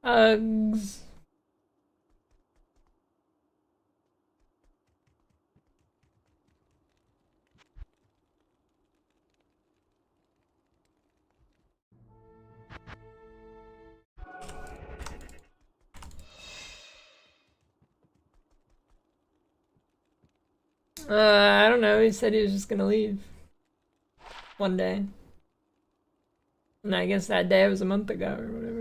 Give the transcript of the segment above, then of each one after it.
Uggs. I don't know. He said he was just gonna leave one day. And I guess that day was a month ago or whatever.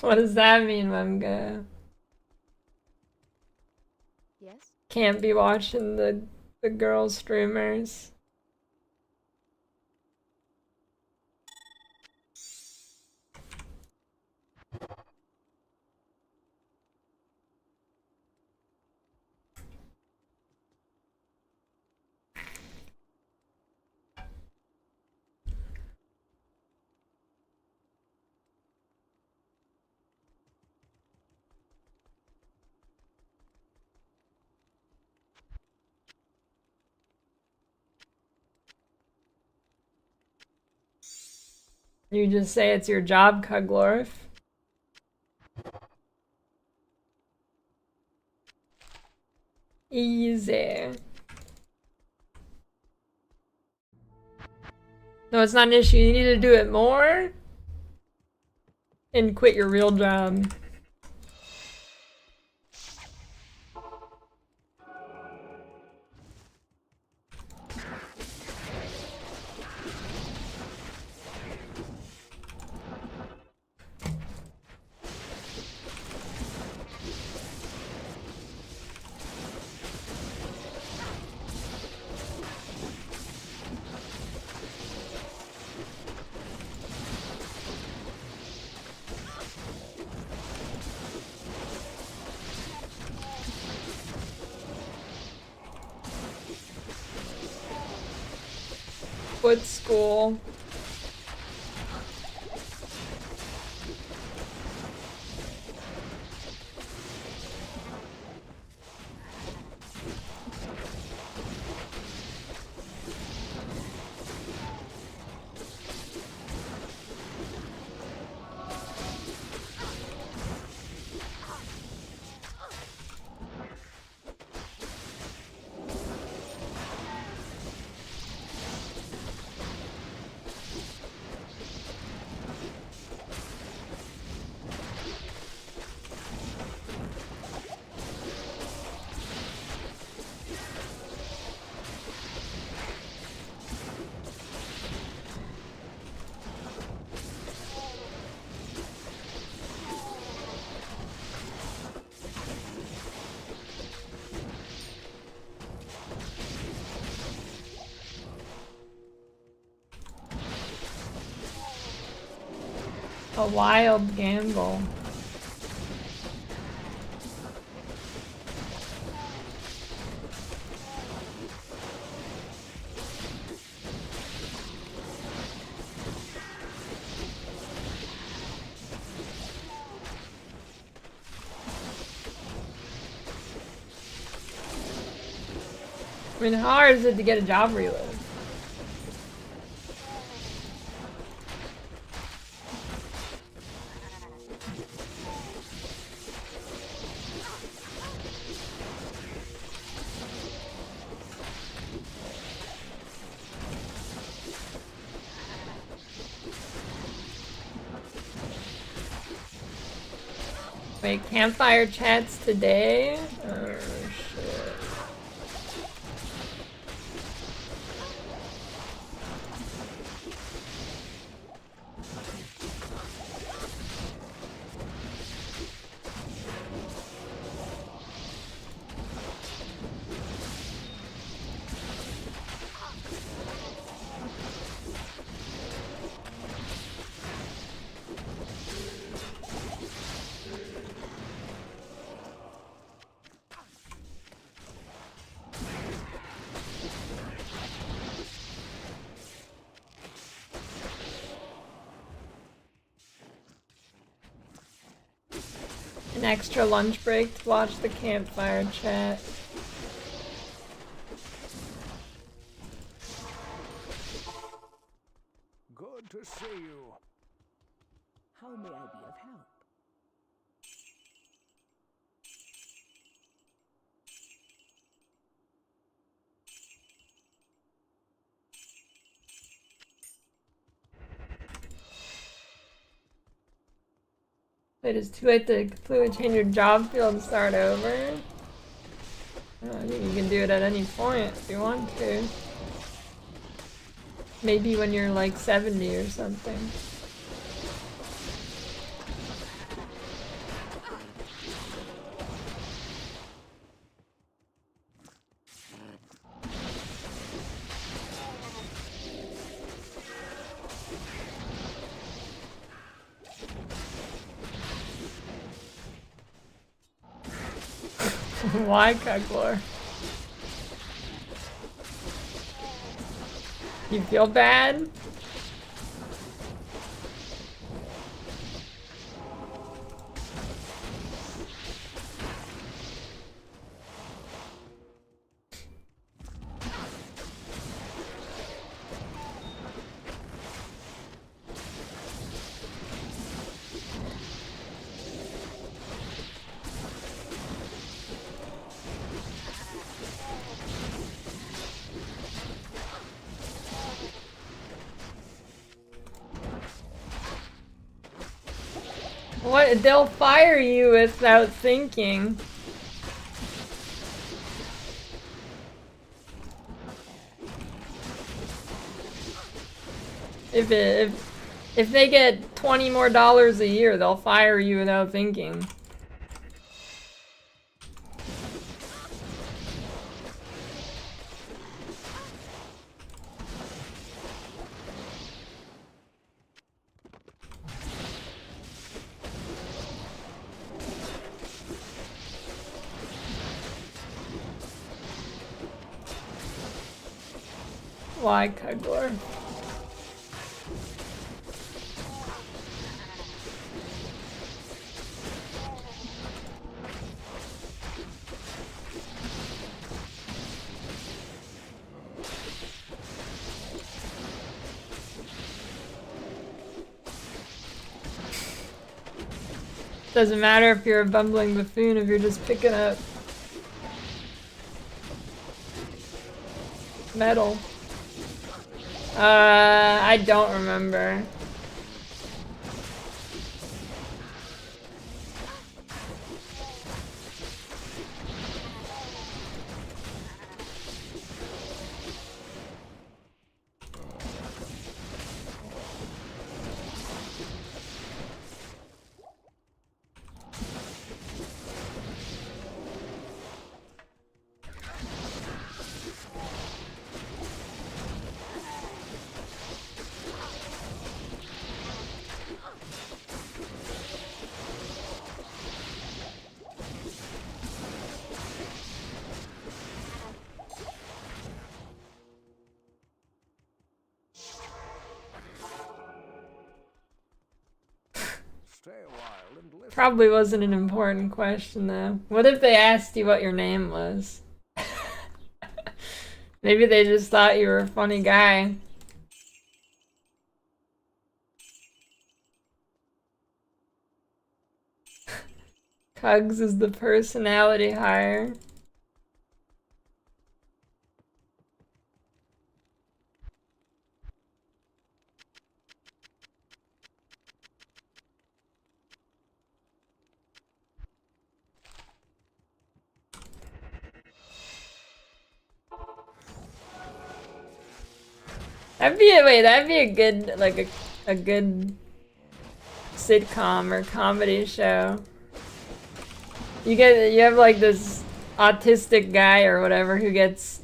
What does that mean, Memga? Yes? Can't be watching the girl streamers. You just say it's your job, Cuglorf. Easy. No, it's not an issue. You need to do it more and quit your real job. Quit school. A wild gamble. I mean, how hard is it to get a job reload? Wait, campfire chats today? Oh, shit. extra lunch break to watch the campfire chat. Good to see you. How may I be of help? It is too late to completely change your job field and start over. I think you can do it at any point if you want to. Maybe when you're like 70 or something. Why, Cuglor? You feel bad? What? They'll fire you without thinking. If they get $20 more a year, they'll fire you without thinking. Why, Cuglor? Doesn't matter if you're a bumbling buffoon if you're just picking up metal. I don't remember. Probably wasn't an important question though. What if they asked you what your name was? Maybe they just thought you were a funny guy. Cugs is the personality hire. That'd be a good, like a good sitcom or comedy show. You have like this autistic guy or whatever who gets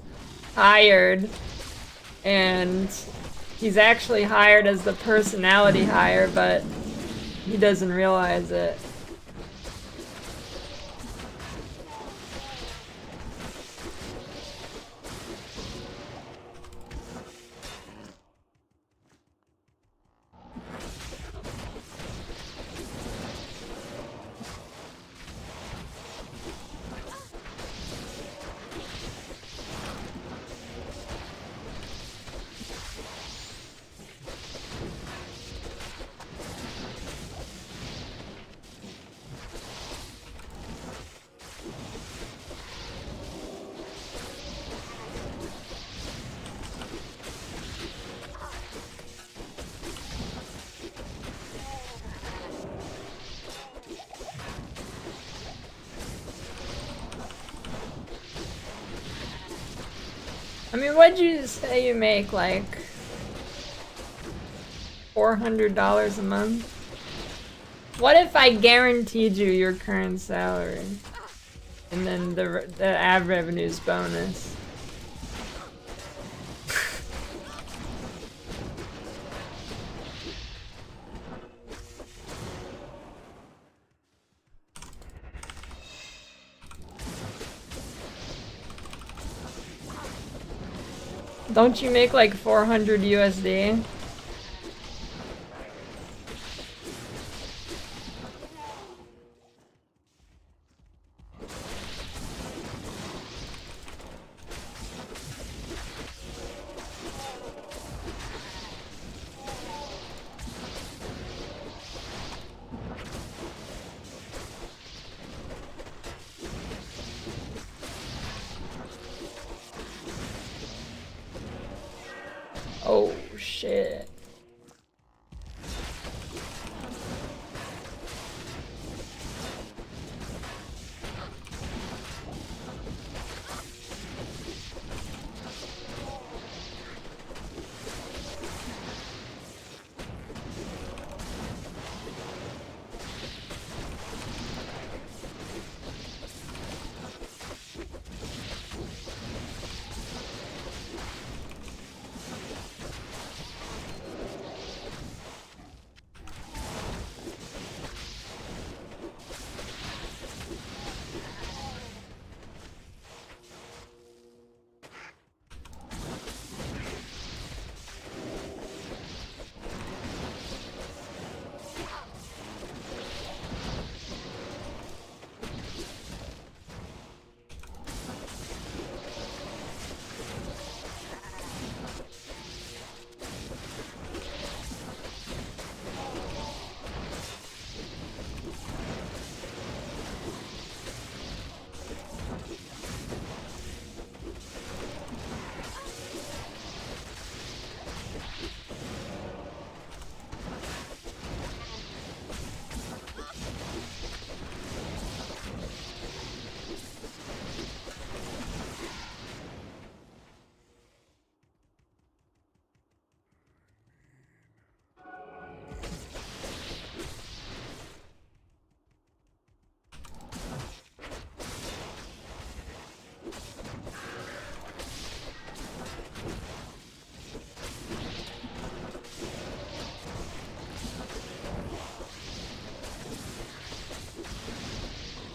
hired, and he's actually hired as the personality hire, but he doesn't realize it. I mean, what'd you say you make, like $400 a month? What if I guaranteed you your current salary? And then the ad revenues bonus? Don't you make like 400 USD? Oh shit.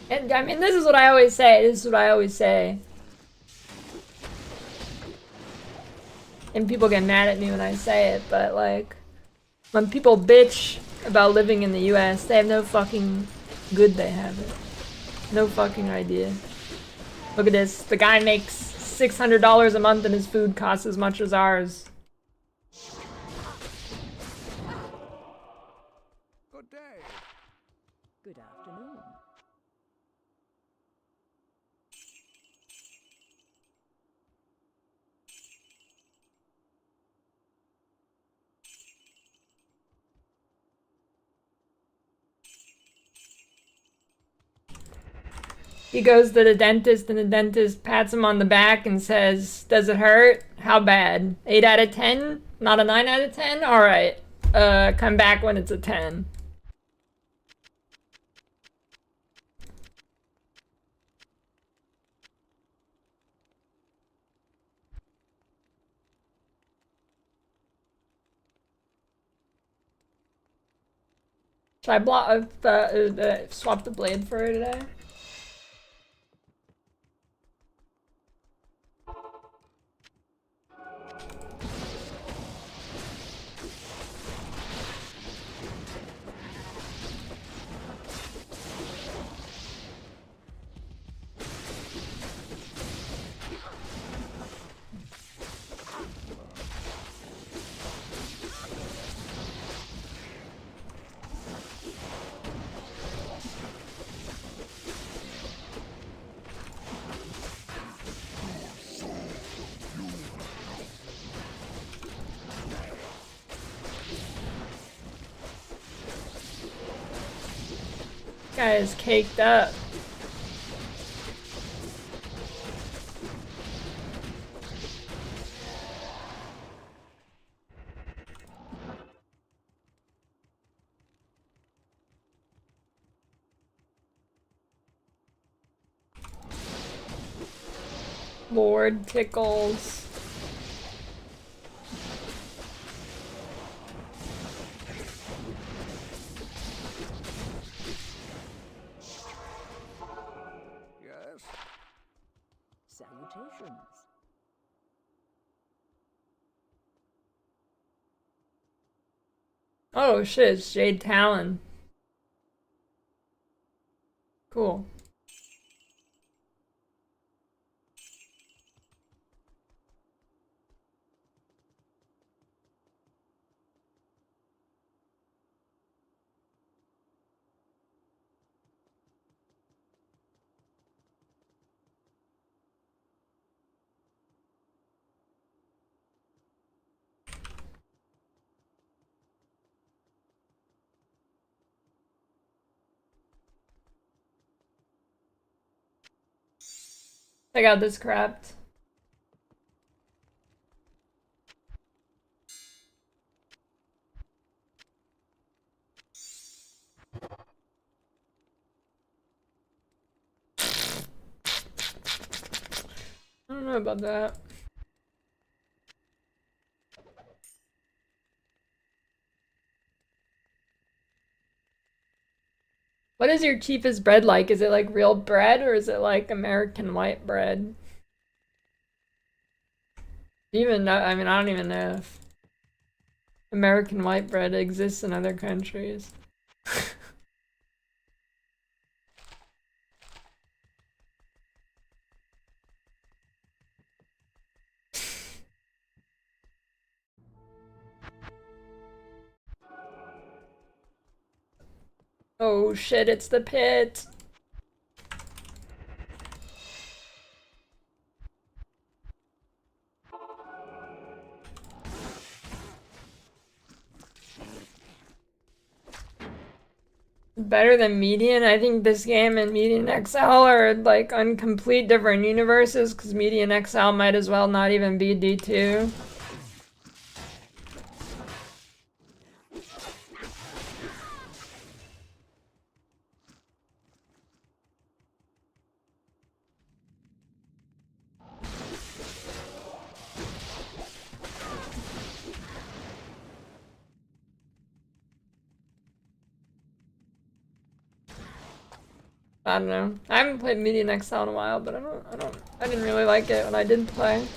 And I mean, this is what I always say. This is what I always say. And people get mad at me when I say it, but like, when people bitch about living in the US, they have no fucking good they have it. No fucking idea. Look at this. The guy makes $600 a month and his food costs as much as ours. Good day. Good afternoon. He goes to the dentist and the dentist pats him on the back and says, "Does it hurt? How bad? 8 out of 10? Not a 9 out of 10? Alright. Come back when it's a 10. Should I swap the blade for her today? Guy is caked up. Lord Tickles. Yes? Salutations. Oh shit, it's Jade Talon. Cool. I got this crapped. I don't know about that. What is your cheapest bread like? Is it like real bread or is it like American white bread? Do you even know? I mean, I don't even know if American white bread exists in other countries. Oh shit, it's the pit. Better than Median? I think this game and Median XL are like on complete different universes because Median XL might as well not even be D2. I don't know. I haven't played Median XL in a while, but I didn't really like it when I did play.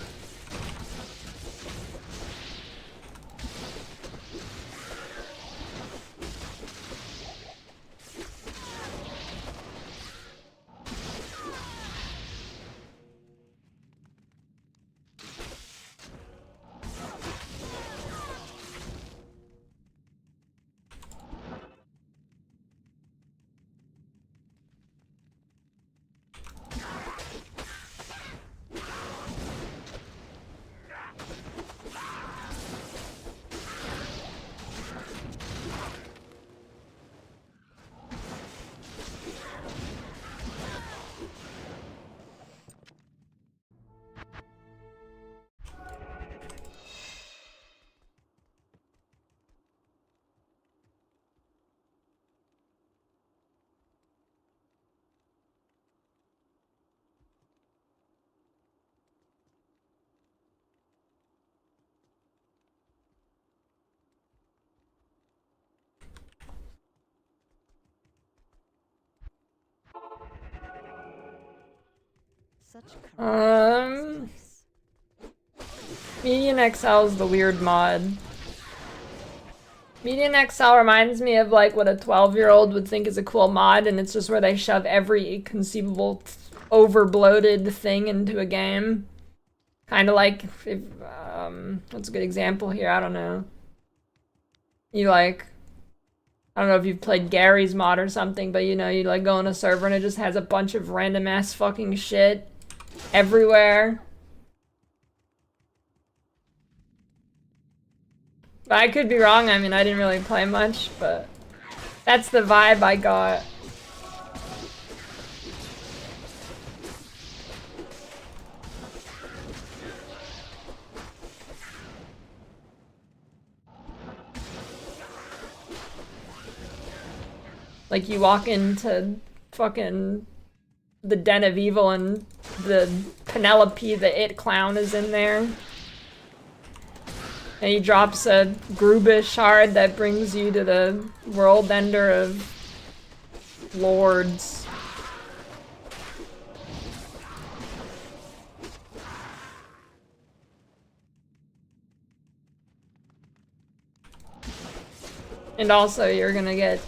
Such Um, Median XL is the weird mod. Median XL reminds me of like what a 12-year-old would think is a cool mod, and it's just where they shove every conceivable over-bloated thing into a game. Kind of like if, what's a good example here? I don't know. You like, I don't know if you've played Gary's mod or something, but you know, you like go on a server and it just has a bunch of random ass fucking shit everywhere. But I could be wrong. I mean, I didn't really play much, but that's the vibe I got. Like you walk into fucking the Den of Evil and the Penelope, the It clown, is in there. And he drops a Gruba shard that brings you to the world ender of Lords. And also, you're gonna get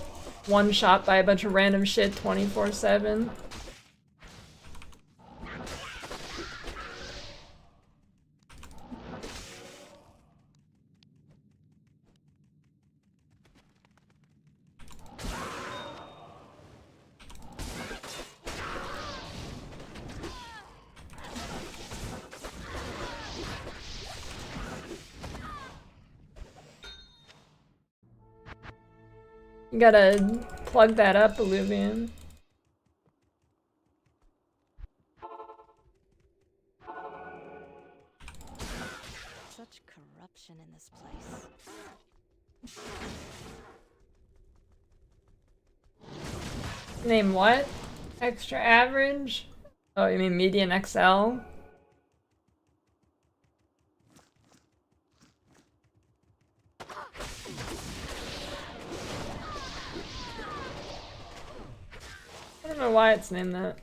one shot by a bunch of random shit 24/7. You gotta plug that up, Illuvian. Such corruption in this place. Name what? Extra average? Oh, you mean median XL? I don't know why it's named that.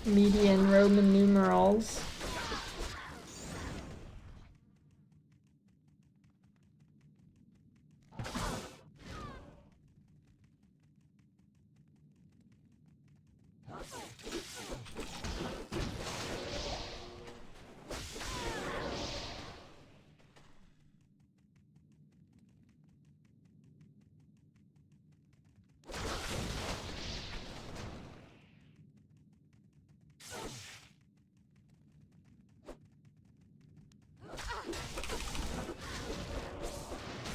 Median Roman numerals.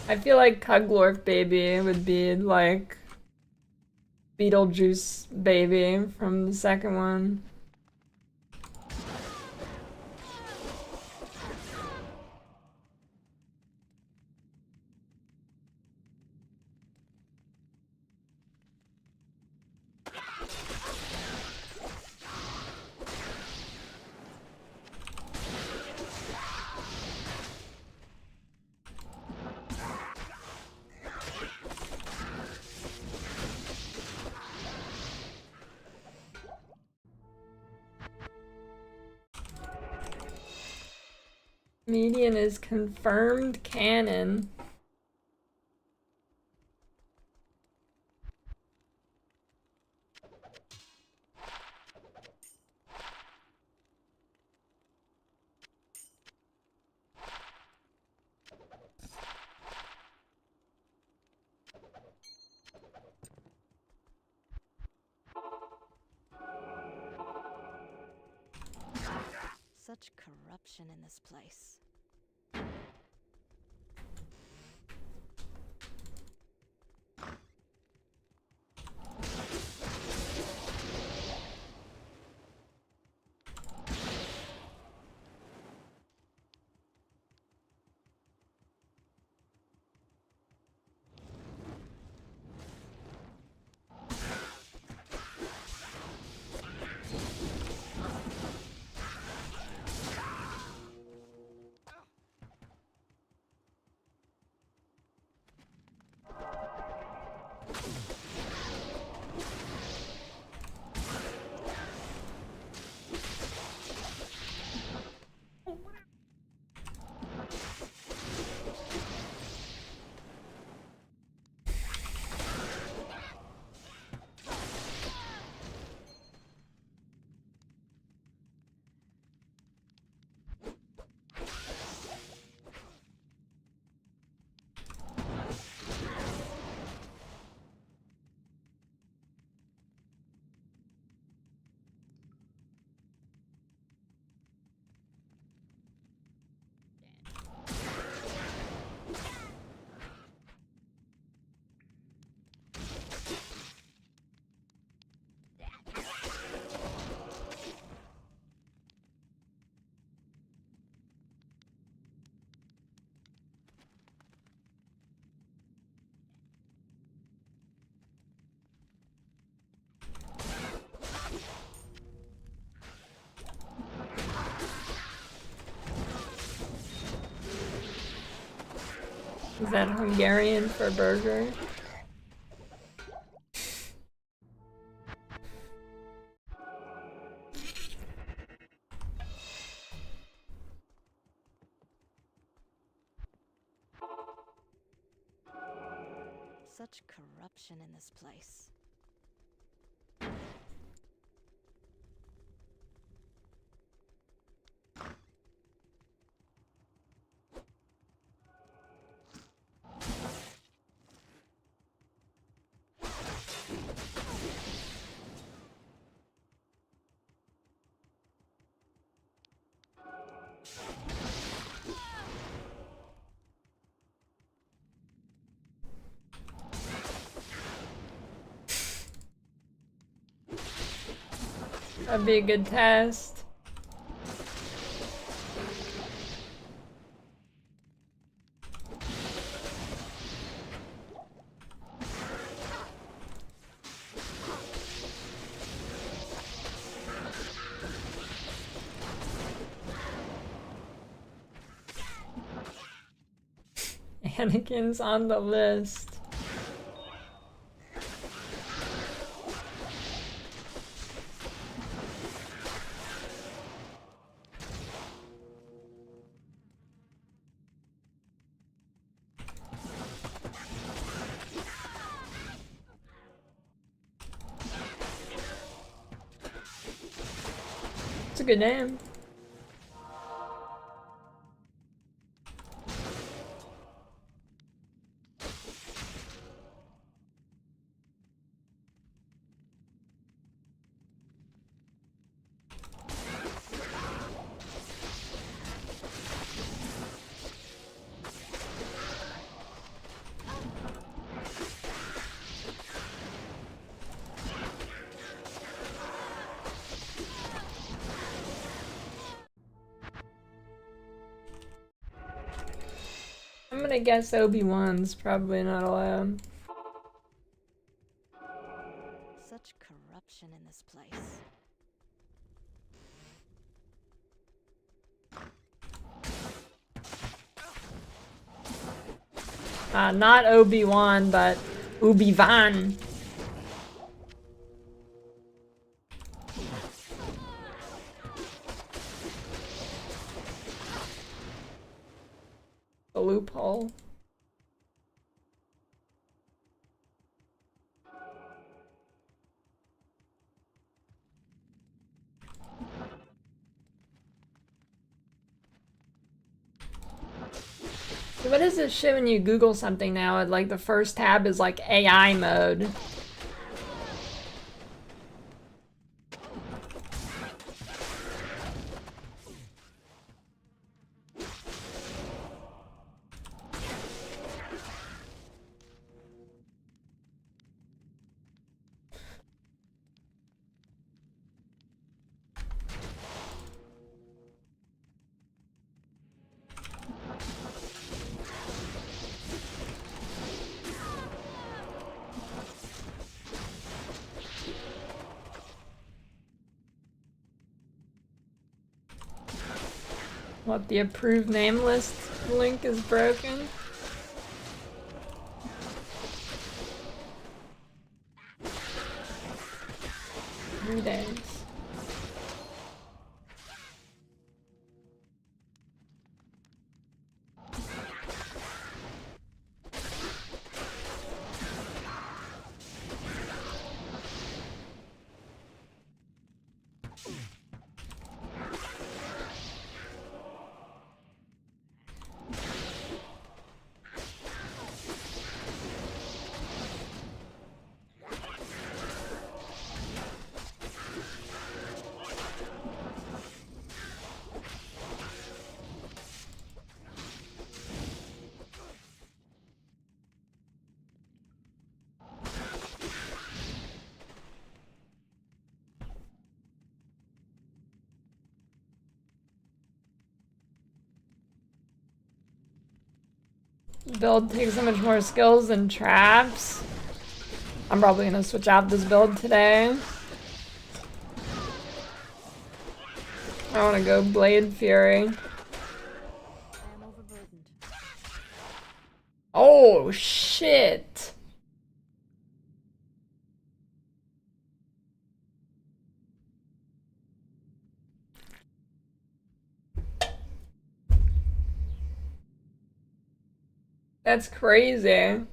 I feel like Cuglorf baby would be like Beetlejuice baby from the second one. Median is confirmed canon. Such corruption in this place. Is that Hungarian for burger? Such corruption in this place. That'd be a good test. Anakin's on the list. It's a good name. I'm gonna guess Obi-Wan's probably not allowed. Such corruption in this place. Not Obi-Wan, but Obi-Wan. The loophole. What is this shit when you Google something now? Like the first tab is like AI mode. What, the approved name list link is broken? Three days. Build takes so much more skills than traps. I'm probably gonna switch out this build today. I wanna go Blade Fury. I am overburdened. Oh, shit. That's crazy.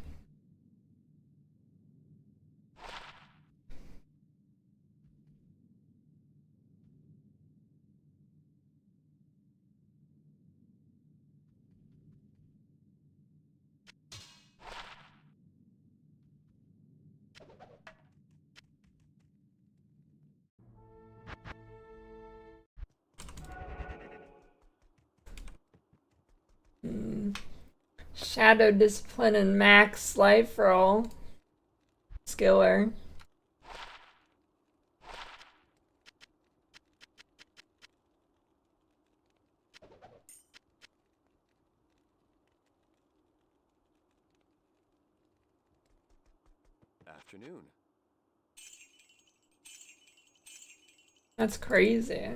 Shadow Discipline and Max Life Roll. Skiller. Afternoon. That's crazy.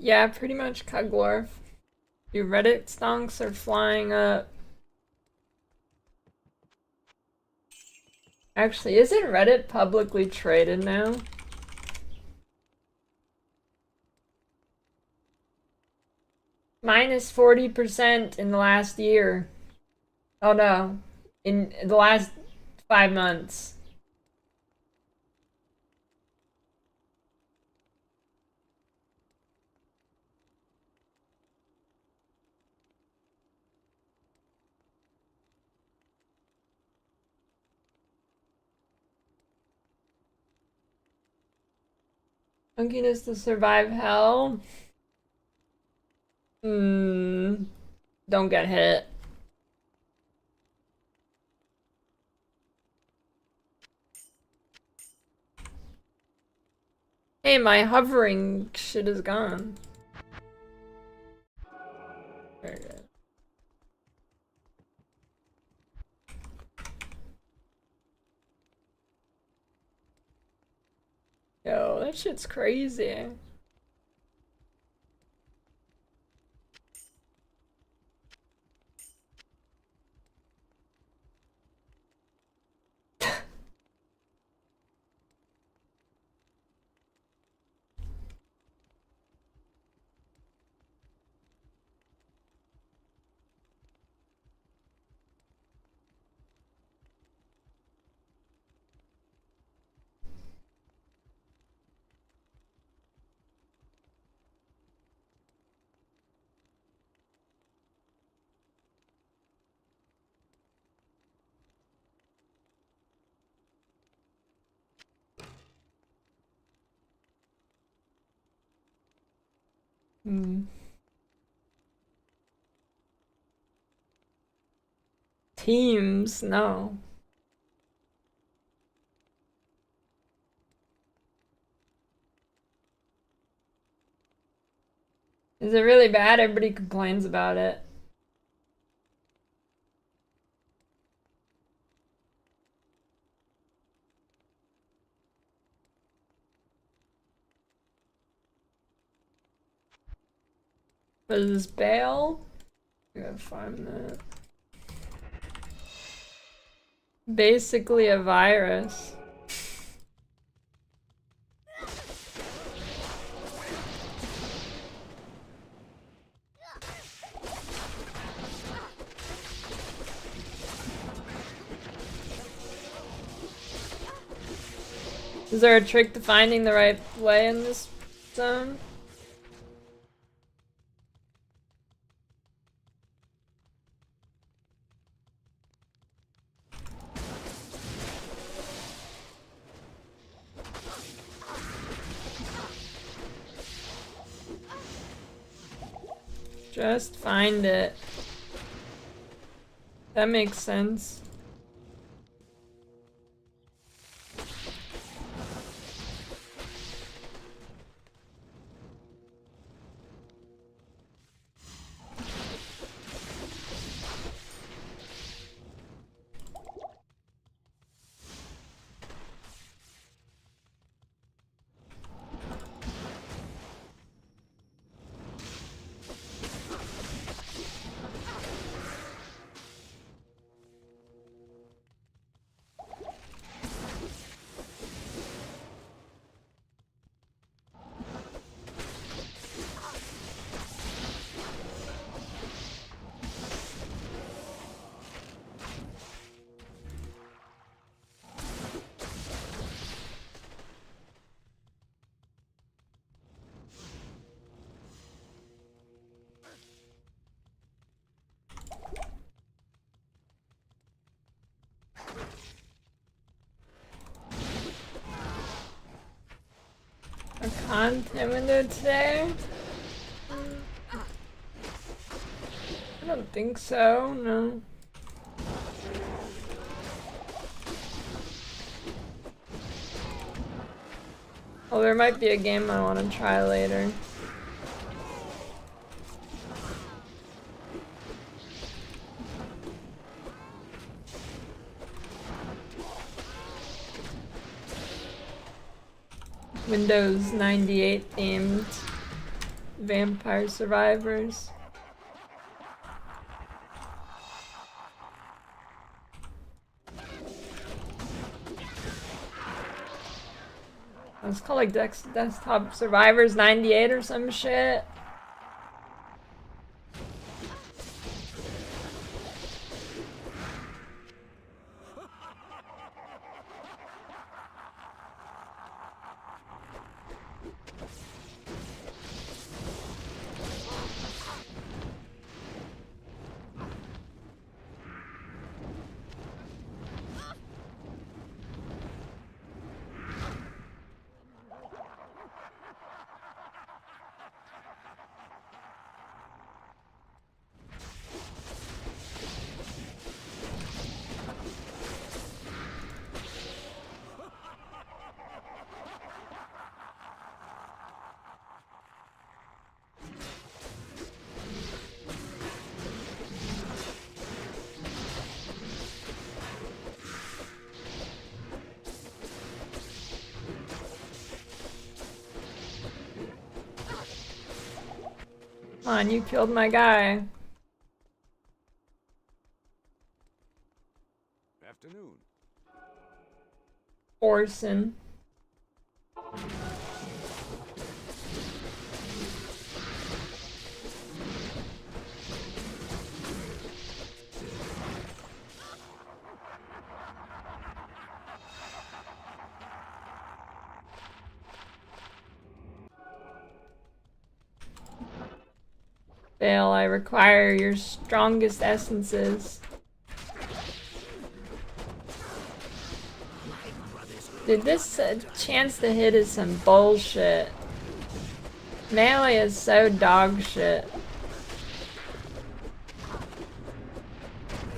Yeah, pretty much Cuglorf. Your Reddit stonks are flying up. Actually, isn't Reddit publicly traded now? Minus 40% in the last year. Oh no, in the last 5 months. Funkiness to survive hell. Don't get hit. Hey, my hovering shit is gone. Very good. Yo, that shit's crazy. Teams, no. Is it really bad? Everybody complains about it. What is this, bail? I gotta find that. Basically a virus. Is there a trick to finding the right way in this zone? Just find it. That makes sense. A content window today? I don't think so, no. Oh, there might be a game I want to try later. Windows 98 themed Vampire Survivors. It's called like Desktop Survivors 98 or some shit. Come on, you killed my guy. Afternoon. Orson. Fail, I require your strongest essences. Dude, this chance to hit is some bullshit. Melee is so dog shit.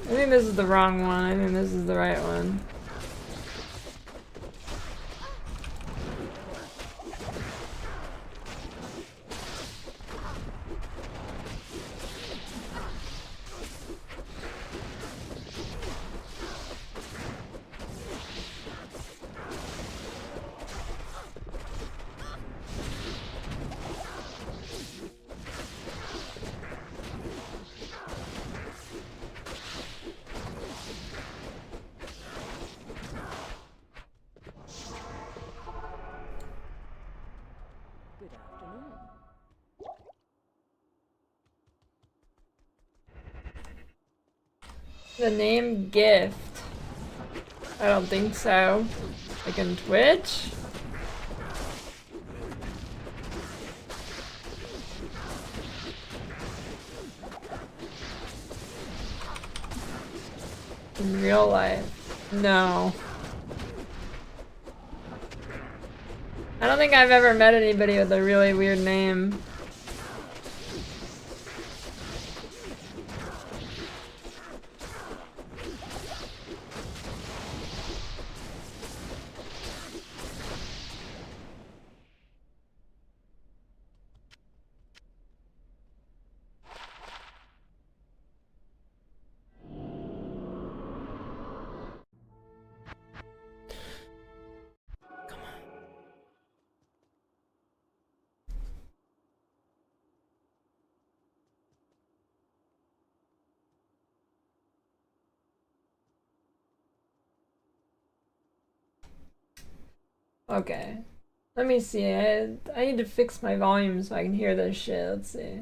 I think this is the wrong one. I think this is the right one. The name Gift. I don't think so. Like in Twitch? In real life? No. I don't think I've ever met anybody with a really weird name. Okay. Let me see. I need to fix my volume so I can hear this shit. Let's see.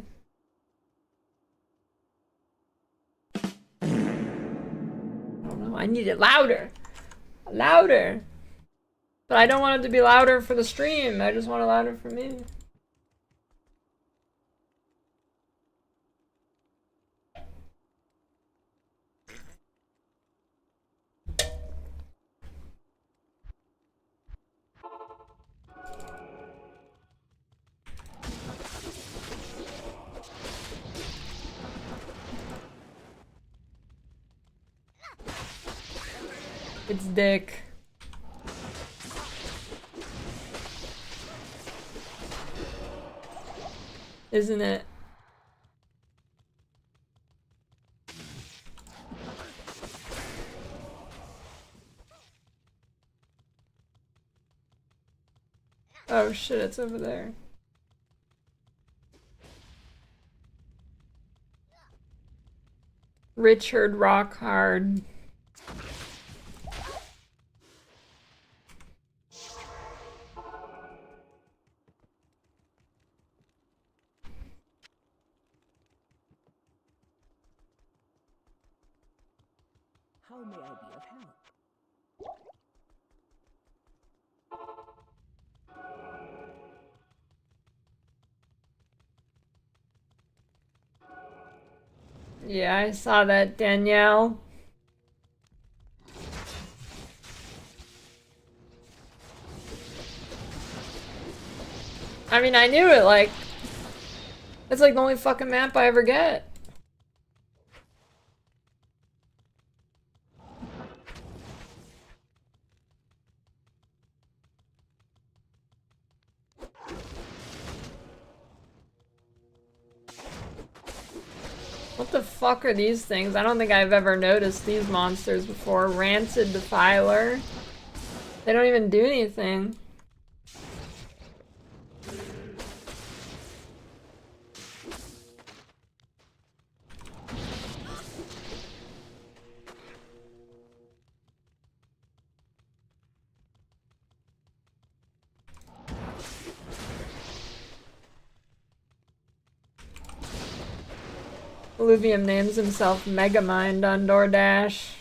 I don't know. I need it louder. Louder. But I don't want it to be louder for the stream. I just want it louder for me. It's dick. Isn't it? Oh shit, it's over there. Richard Rockhard. How may I be of help? Yeah, I saw that, Danielle. I mean, I knew it, like... It's like the only fucking map I ever get. What the fuck are these things? I don't think I've ever noticed these monsters before. Rancid Defiler. They don't even do anything. Illuvium names himself Megamind on DoorDash.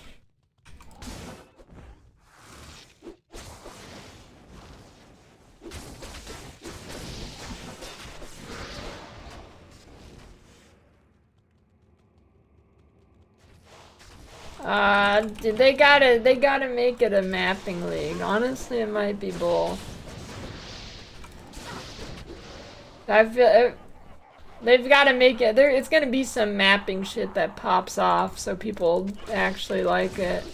They gotta make it a mapping league. Honestly, it might be both. I feel they've got to make it. It's gonna be some mapping shit that pops off, so people actually like it.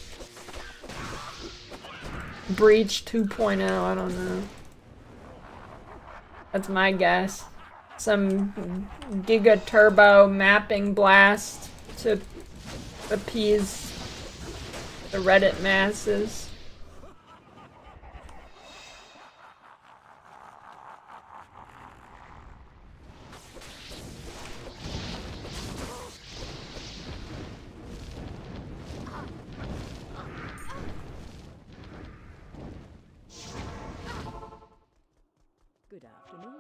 Breach 2.0. I don't know. That's my guess. Some Giga Turbo mapping blast to appease the Reddit masses. Good afternoon.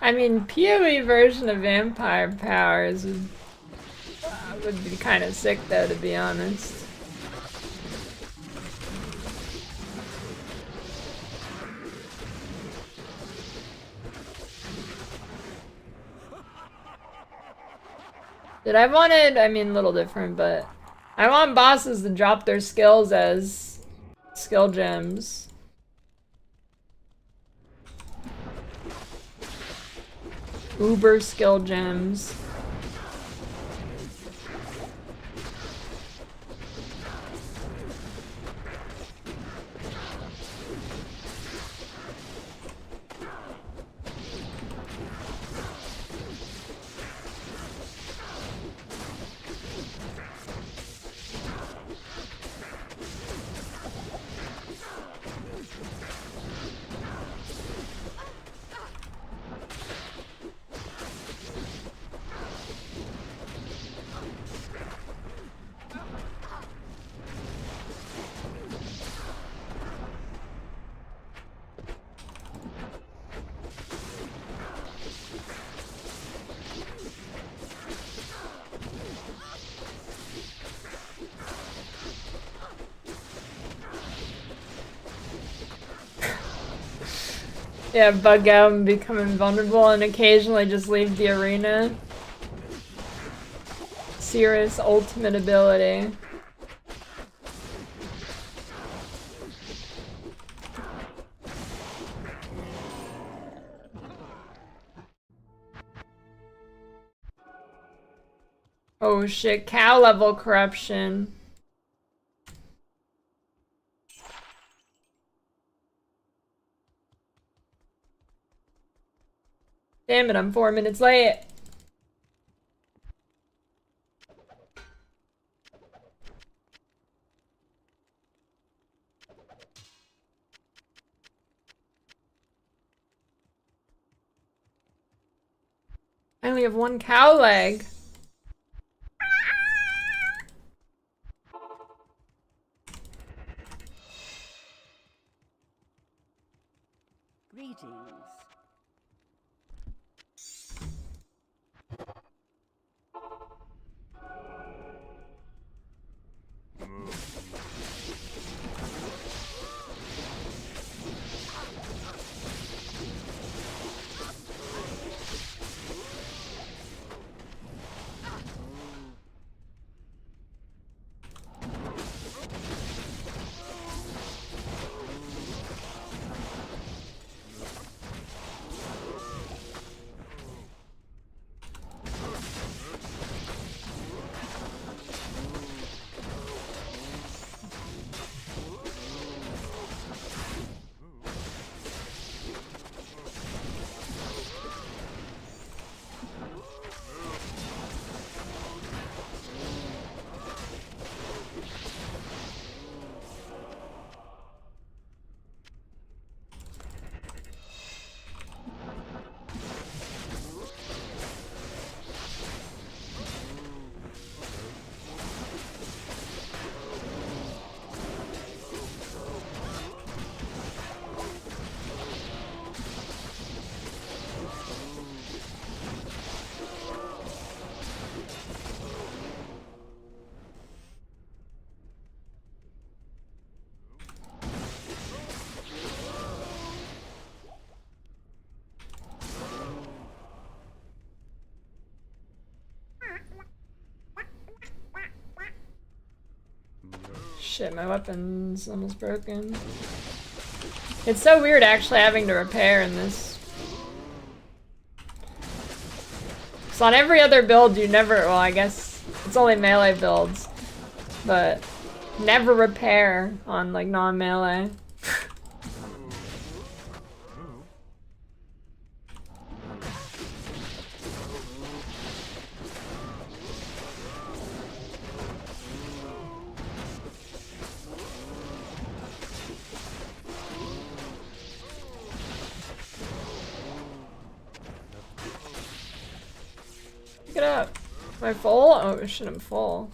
I mean, PoE version of Vampire Powers would be kind of sick, though, to be honest. I mean, a little different, but I want bosses to drop their skills as skill gems. Uber skill gems. Yeah, bug out and become invulnerable and occasionally just leave the arena. Cirrus ultimate ability. Oh shit, cow level corruption. Damn it, I'm 4 minutes late. I only have one cow leg. Greetings. Shit, my weapon's almost broken. It's so weird actually having to repair in this. So on every other build you never, well I guess it's only melee builds, but never repair on like non-melee. Pick it up. Am I full? Oh shit, I'm full.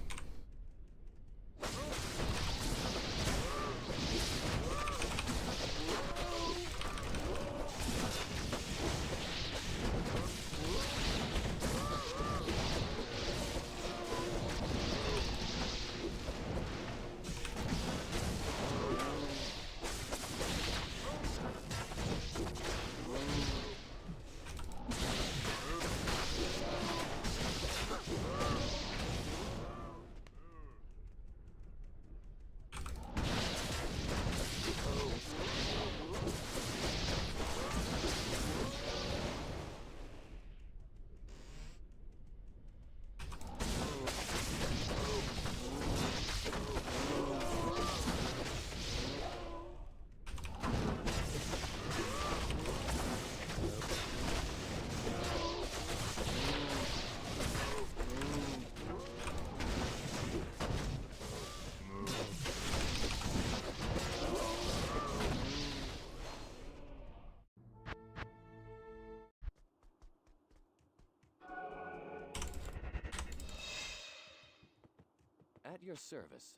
At your service.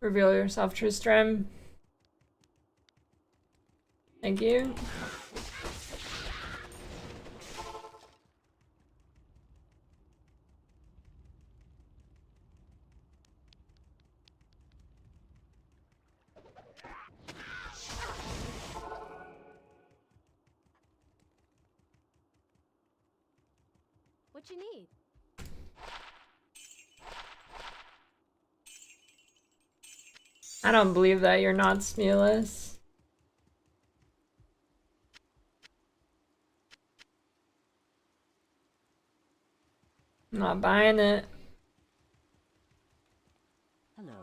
Reveal yourself, Tristram. Thank you. What you need? I don't believe that you're not Smeeless. I'm not buying it. Hello.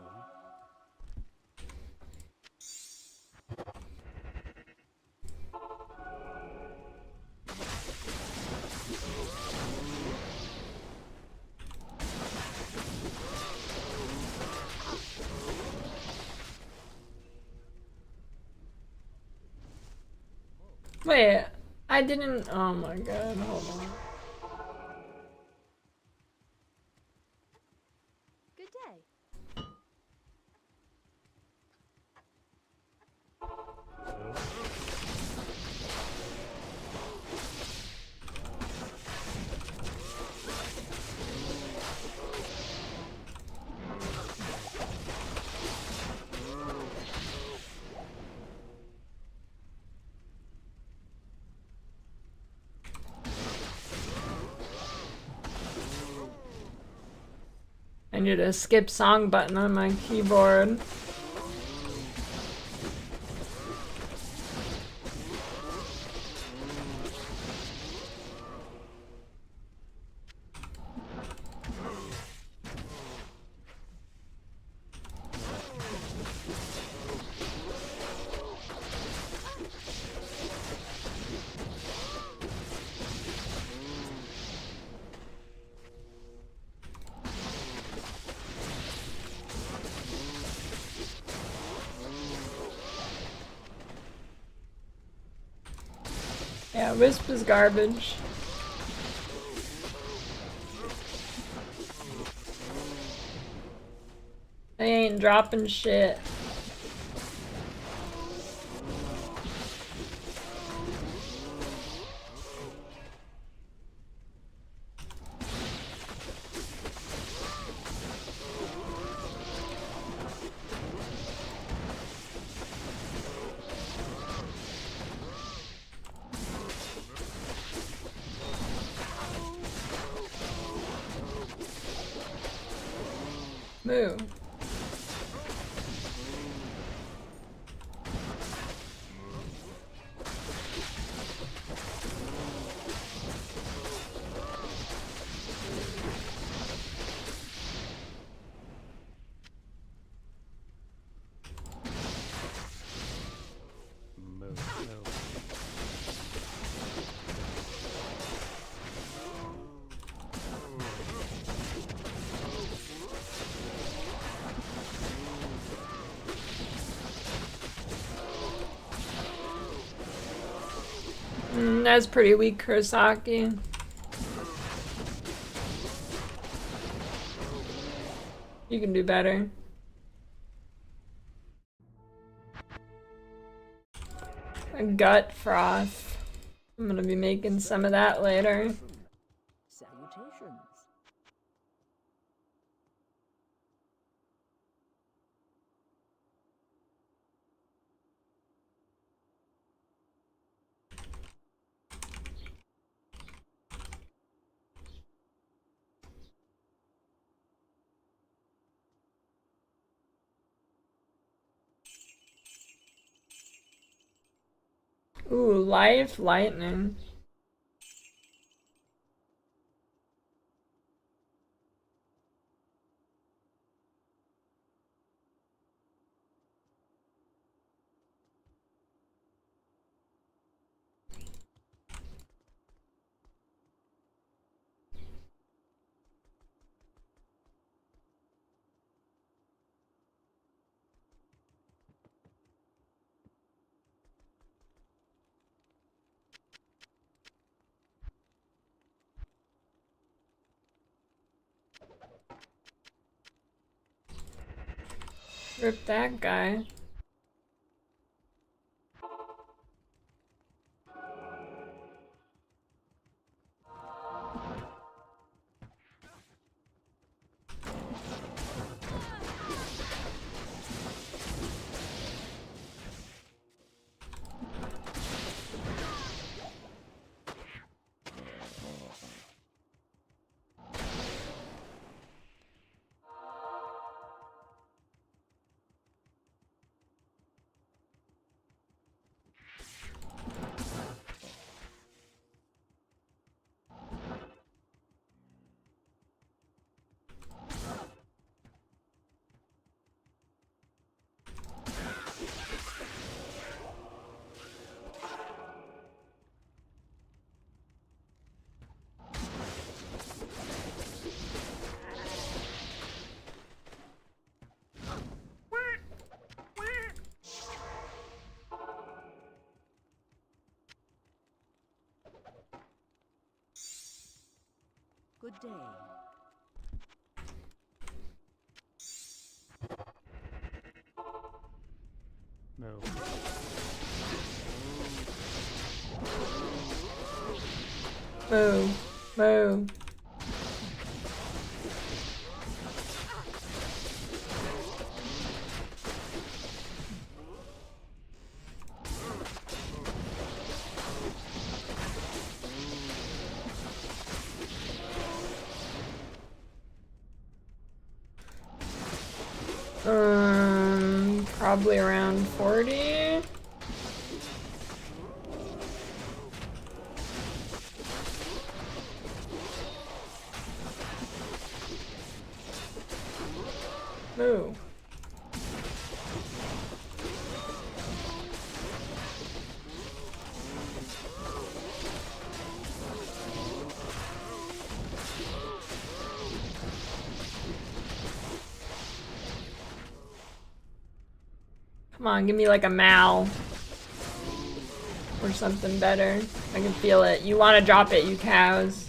Wait, I didn't. Oh my god, hold on. Good day. I need a skip song button on my keyboard. Yeah, Wisp is garbage. They ain't dropping shit. Moo. That's pretty weak, Kurosaki. You can do better. A gut froth. I'm gonna be making some of that later. Salutations. Ooh, life lightning. Rip that guy. Good day. No. Move. Move. Probably around 40. Move. Come on, give me like a Mal. Or something better. I can feel it. You want to drop it, you cows.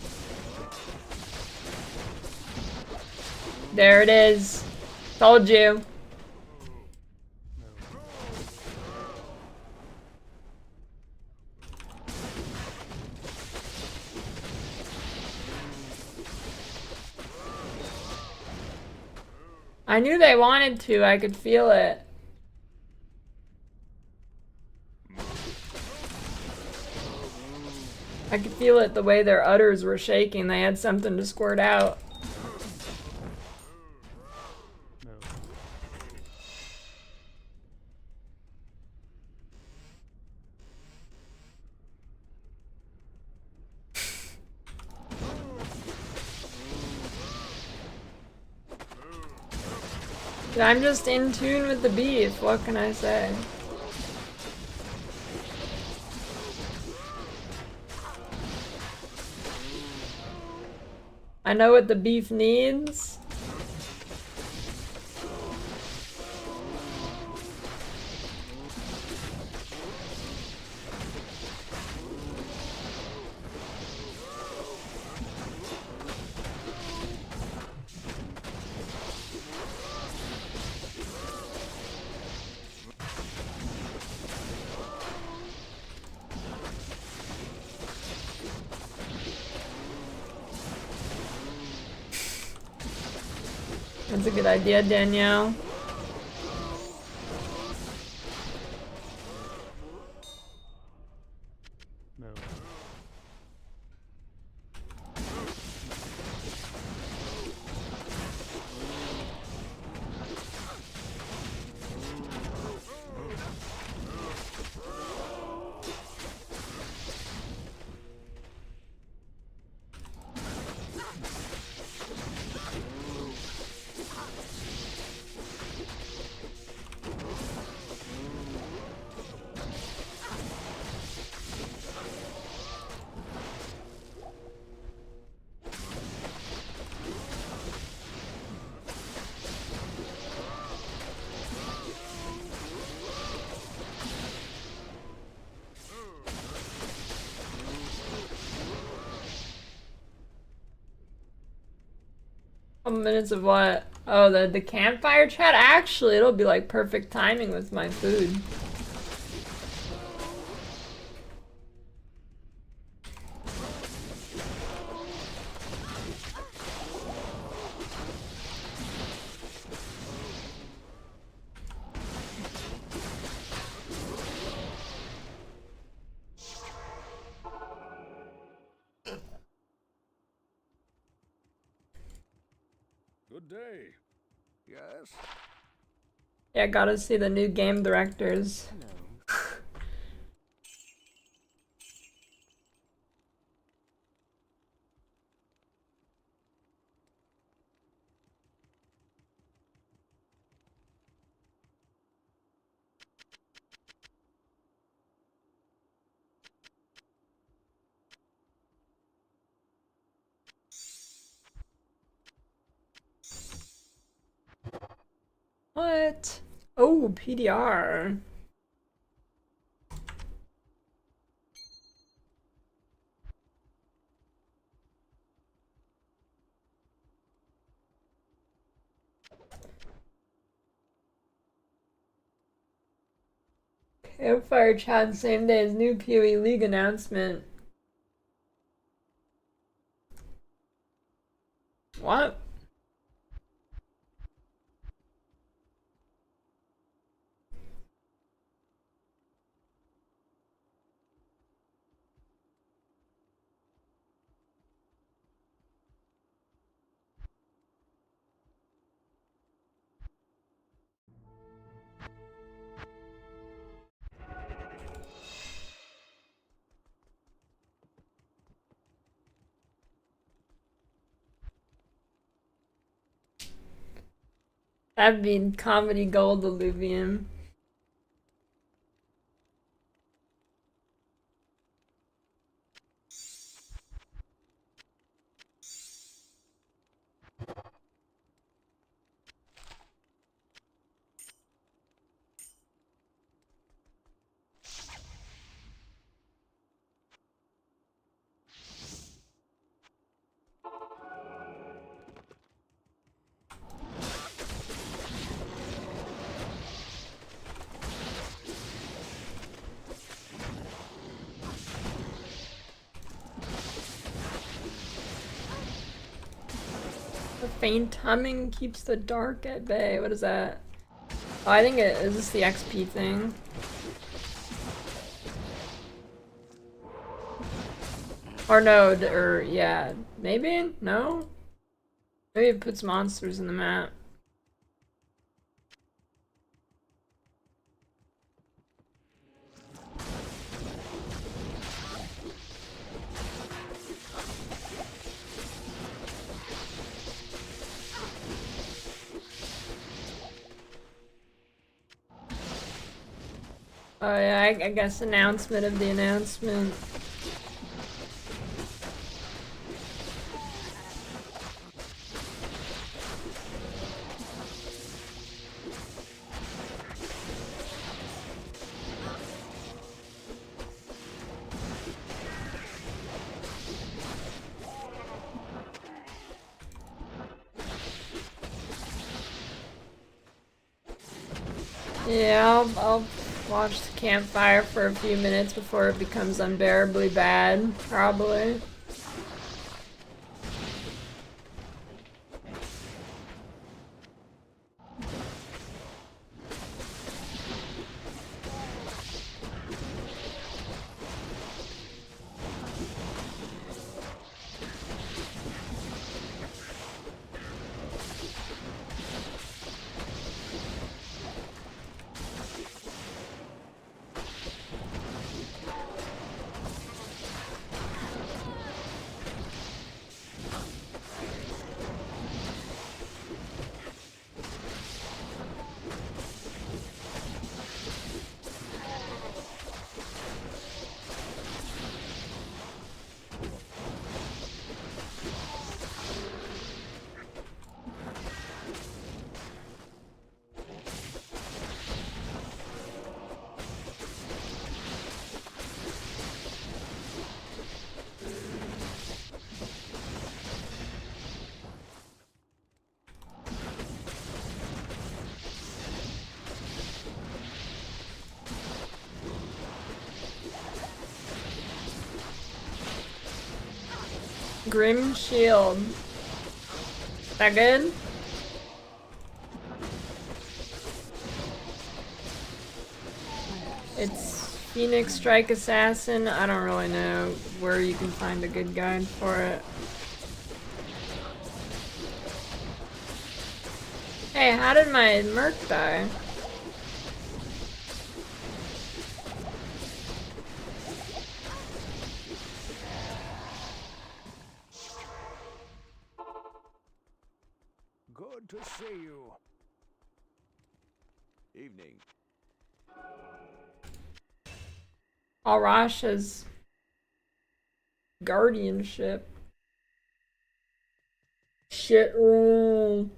There it is. Told you. I knew they wanted to. I could feel it. I could feel it the way their udders were shaking. They had something to squirt out. No. I'm just in tune with the beef. What can I say? I know what the beef needs. That's a good idea, Danielle. No. Couple minutes of what? Oh, the campfire chat? Actually, it'll be like perfect timing with my food. Good day. Yes? Yeah, gotta see the new game directors. Hello. What? Oh, PDR. Campfire chat same day as new PoE League announcement. What? That'd be comedy gold, Illuvium. The faint humming keeps the dark at bay. What is that? Oh, I think it is this the XP thing. Or no, or yeah, maybe? No? Maybe it puts monsters in the map. Oh yeah, I guess announcement of the announcement. Yeah, I'll watch the campfire for a few minutes before it becomes unbearably bad, probably. Grim Shield. That good? It's Phoenix Strike Assassin. I don't really know where you can find a good guide for it. Hey, how did my Merc die? Good to see you. Evening. Arasha's guardianship. Shit roll.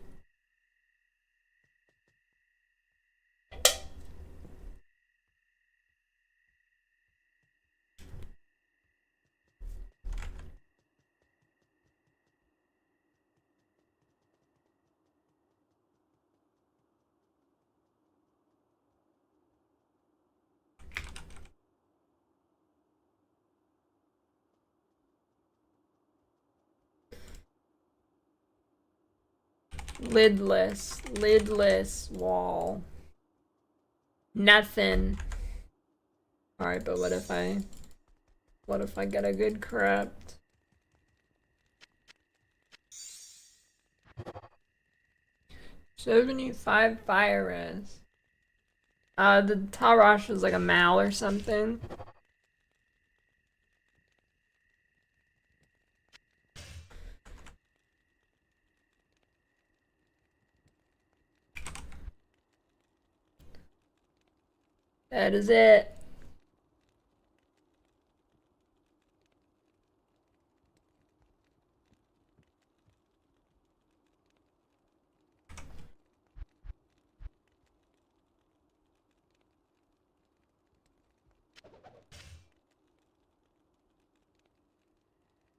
Lidless wall. Nothing. Alright, but what if I get a good corrupt? $75 fire res. The Tarash was like a Mal or something. That is it.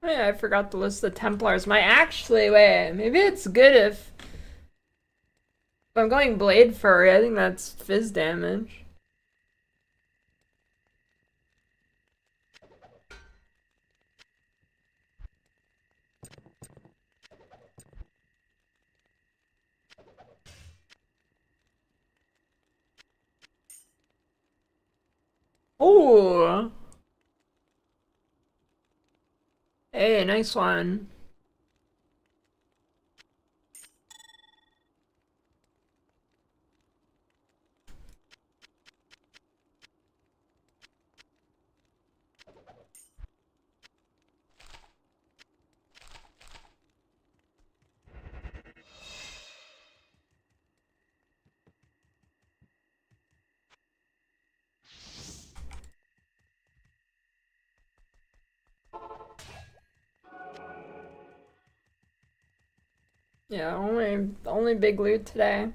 Oh yeah, I forgot to list the Templars. Wait, maybe it's good if I'm going Blade Furry. I think that's fizz damage. Ooh. Hey, nice one. Yeah, only big loot today.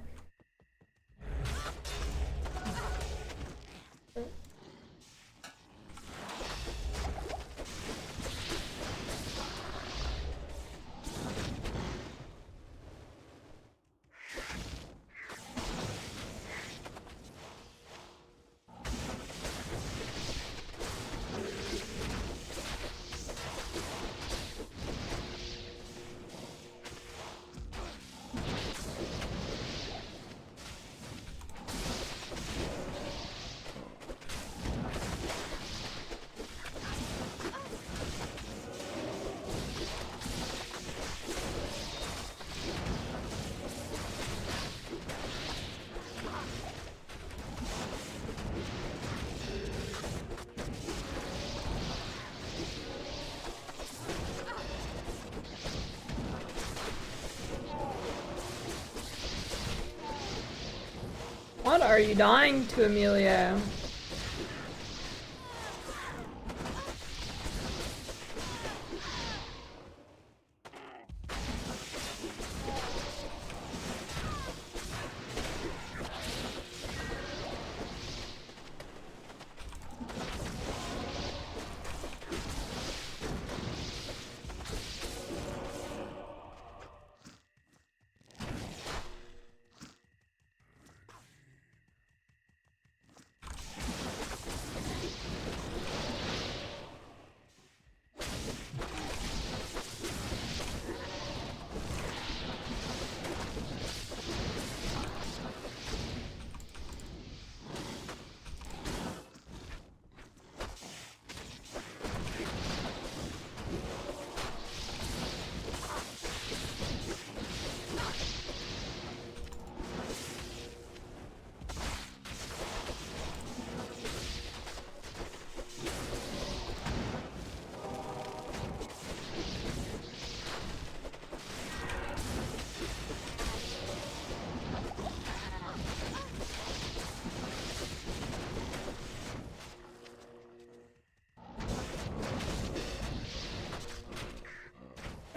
What are you dying to, Amelia?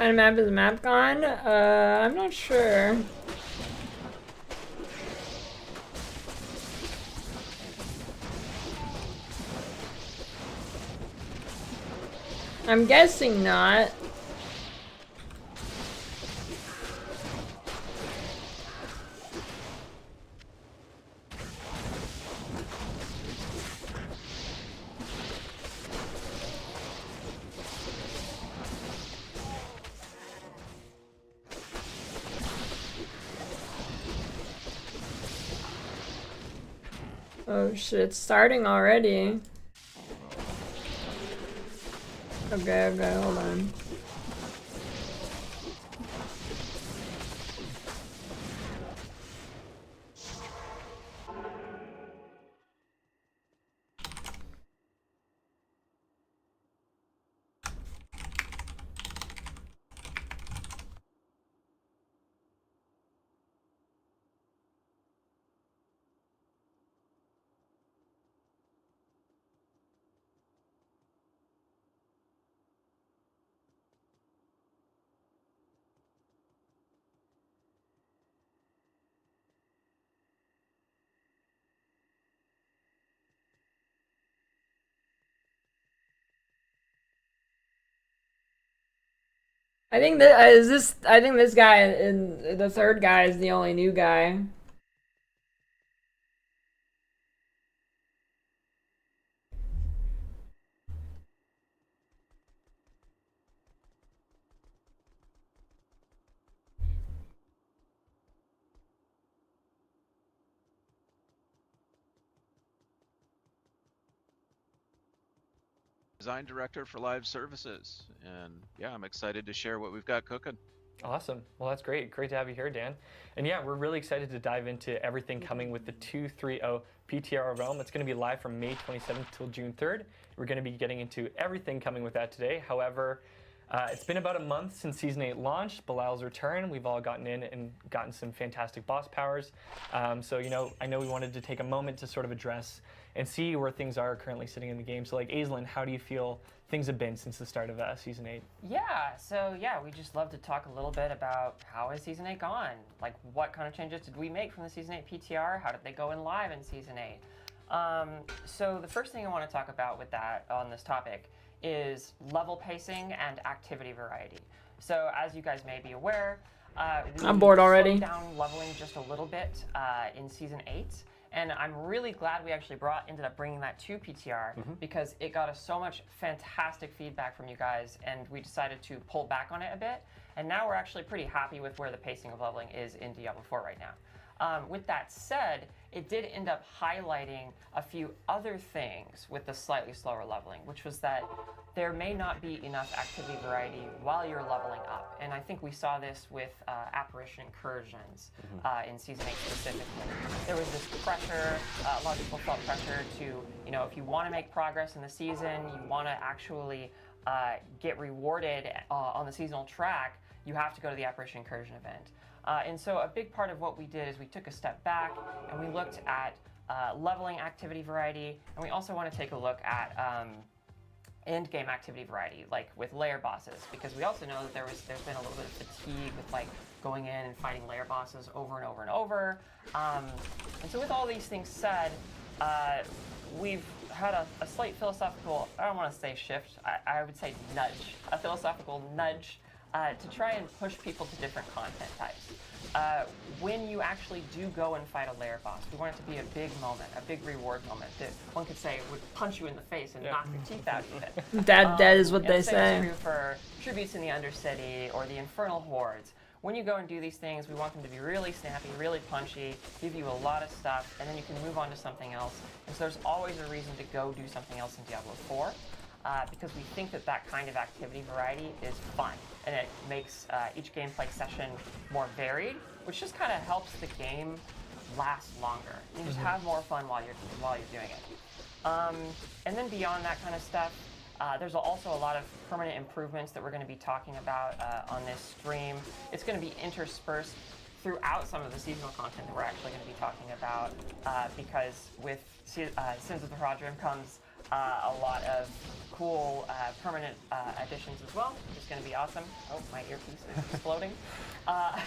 kind of map is the map gone? I'm not sure. I'm guessing not. Oh shit, it's starting already. Okay, hold on. I think that I think this guy in the third guy is the only new guy. Design director for live services, and yeah, I'm excited to share what we've got cooking. Awesome. Well, that's great. Great to have you here, Dan. And yeah, we're really excited to dive into everything coming with the 2.3.0 PTR Realm. It's going to be live from May 27th till June 3rd. We're going to be getting into everything coming with that today. However, it's been about a month since Season 8 launched, Belal's Return. We've all gotten in and gotten some fantastic boss powers. So, you know, I know we wanted to take a moment to sort of address and see where things are currently sitting in the game. So, like, Aislinn, how do you feel things have been since the start of Season 8? Yeah, so we just love to talk a little bit about how has Season 8 gone? Like, what kind of changes did we make from the Season 8 PTR? How did they go in live in Season 8? So the first thing I want to talk about with that on this topic is level pacing and activity variety. So as you guys may be aware, I'm bored already. slowed down leveling just a little bit in Season 8. And I'm really glad we actually ended up bringing that to PTR because it got us so much fantastic feedback from you guys, and we decided to pull back on it a bit. And now we're actually pretty happy with where the pacing of leveling is in Diablo 4 right now. With that said, it did end up highlighting a few other things with the slightly slower leveling, which was that there may not be enough activity variety while you're leveling up. And I think we saw this with Apparition Incursions in Season 8 specifically. There was this pressure, a lot of people felt pressure to, you know, if you want to make progress in the season, you want to actually get rewarded on the seasonal track, you have to go to the Apparition Incursion event. And so a big part of what we did is we took a step back and we looked at leveling activity variety, and we also want to take a look at end game activity variety, like with layer bosses, because we also know that there's been a little bit of fatigue with like going in and fighting layer bosses over and over and over. And so with all these things said, we've had a slight philosophical, I don't want to say shift, I would say nudge, a philosophical nudge to try and push people to different content types. When you actually do go and fight a layer boss, we want it to be a big moment, a big reward moment that one could say would punch you in the face and knock your teeth out of it. That is what they say. Same is true for tributes in the Undercity or the Infernal Hordes. When you go and do these things, we want them to be really snappy, really punchy, give you a lot of stuff, and then you can move on to something else. And so there's always a reason to go do something else in Diablo 4. Because we think that that kind of activity variety is fun, and it makes each gameplay session more varied, which just kind of helps the game last longer. You just have more fun while you're doing it. And then beyond that kind of stuff, there's also a lot of permanent improvements that we're going to be talking about on this stream. It's going to be interspersed throughout some of the seasonal content that we're actually going to be talking about, because with Sins of the Rodrim comes a lot of cool permanent additions as well, which is going to be awesome. Oh, my earpiece is exploding.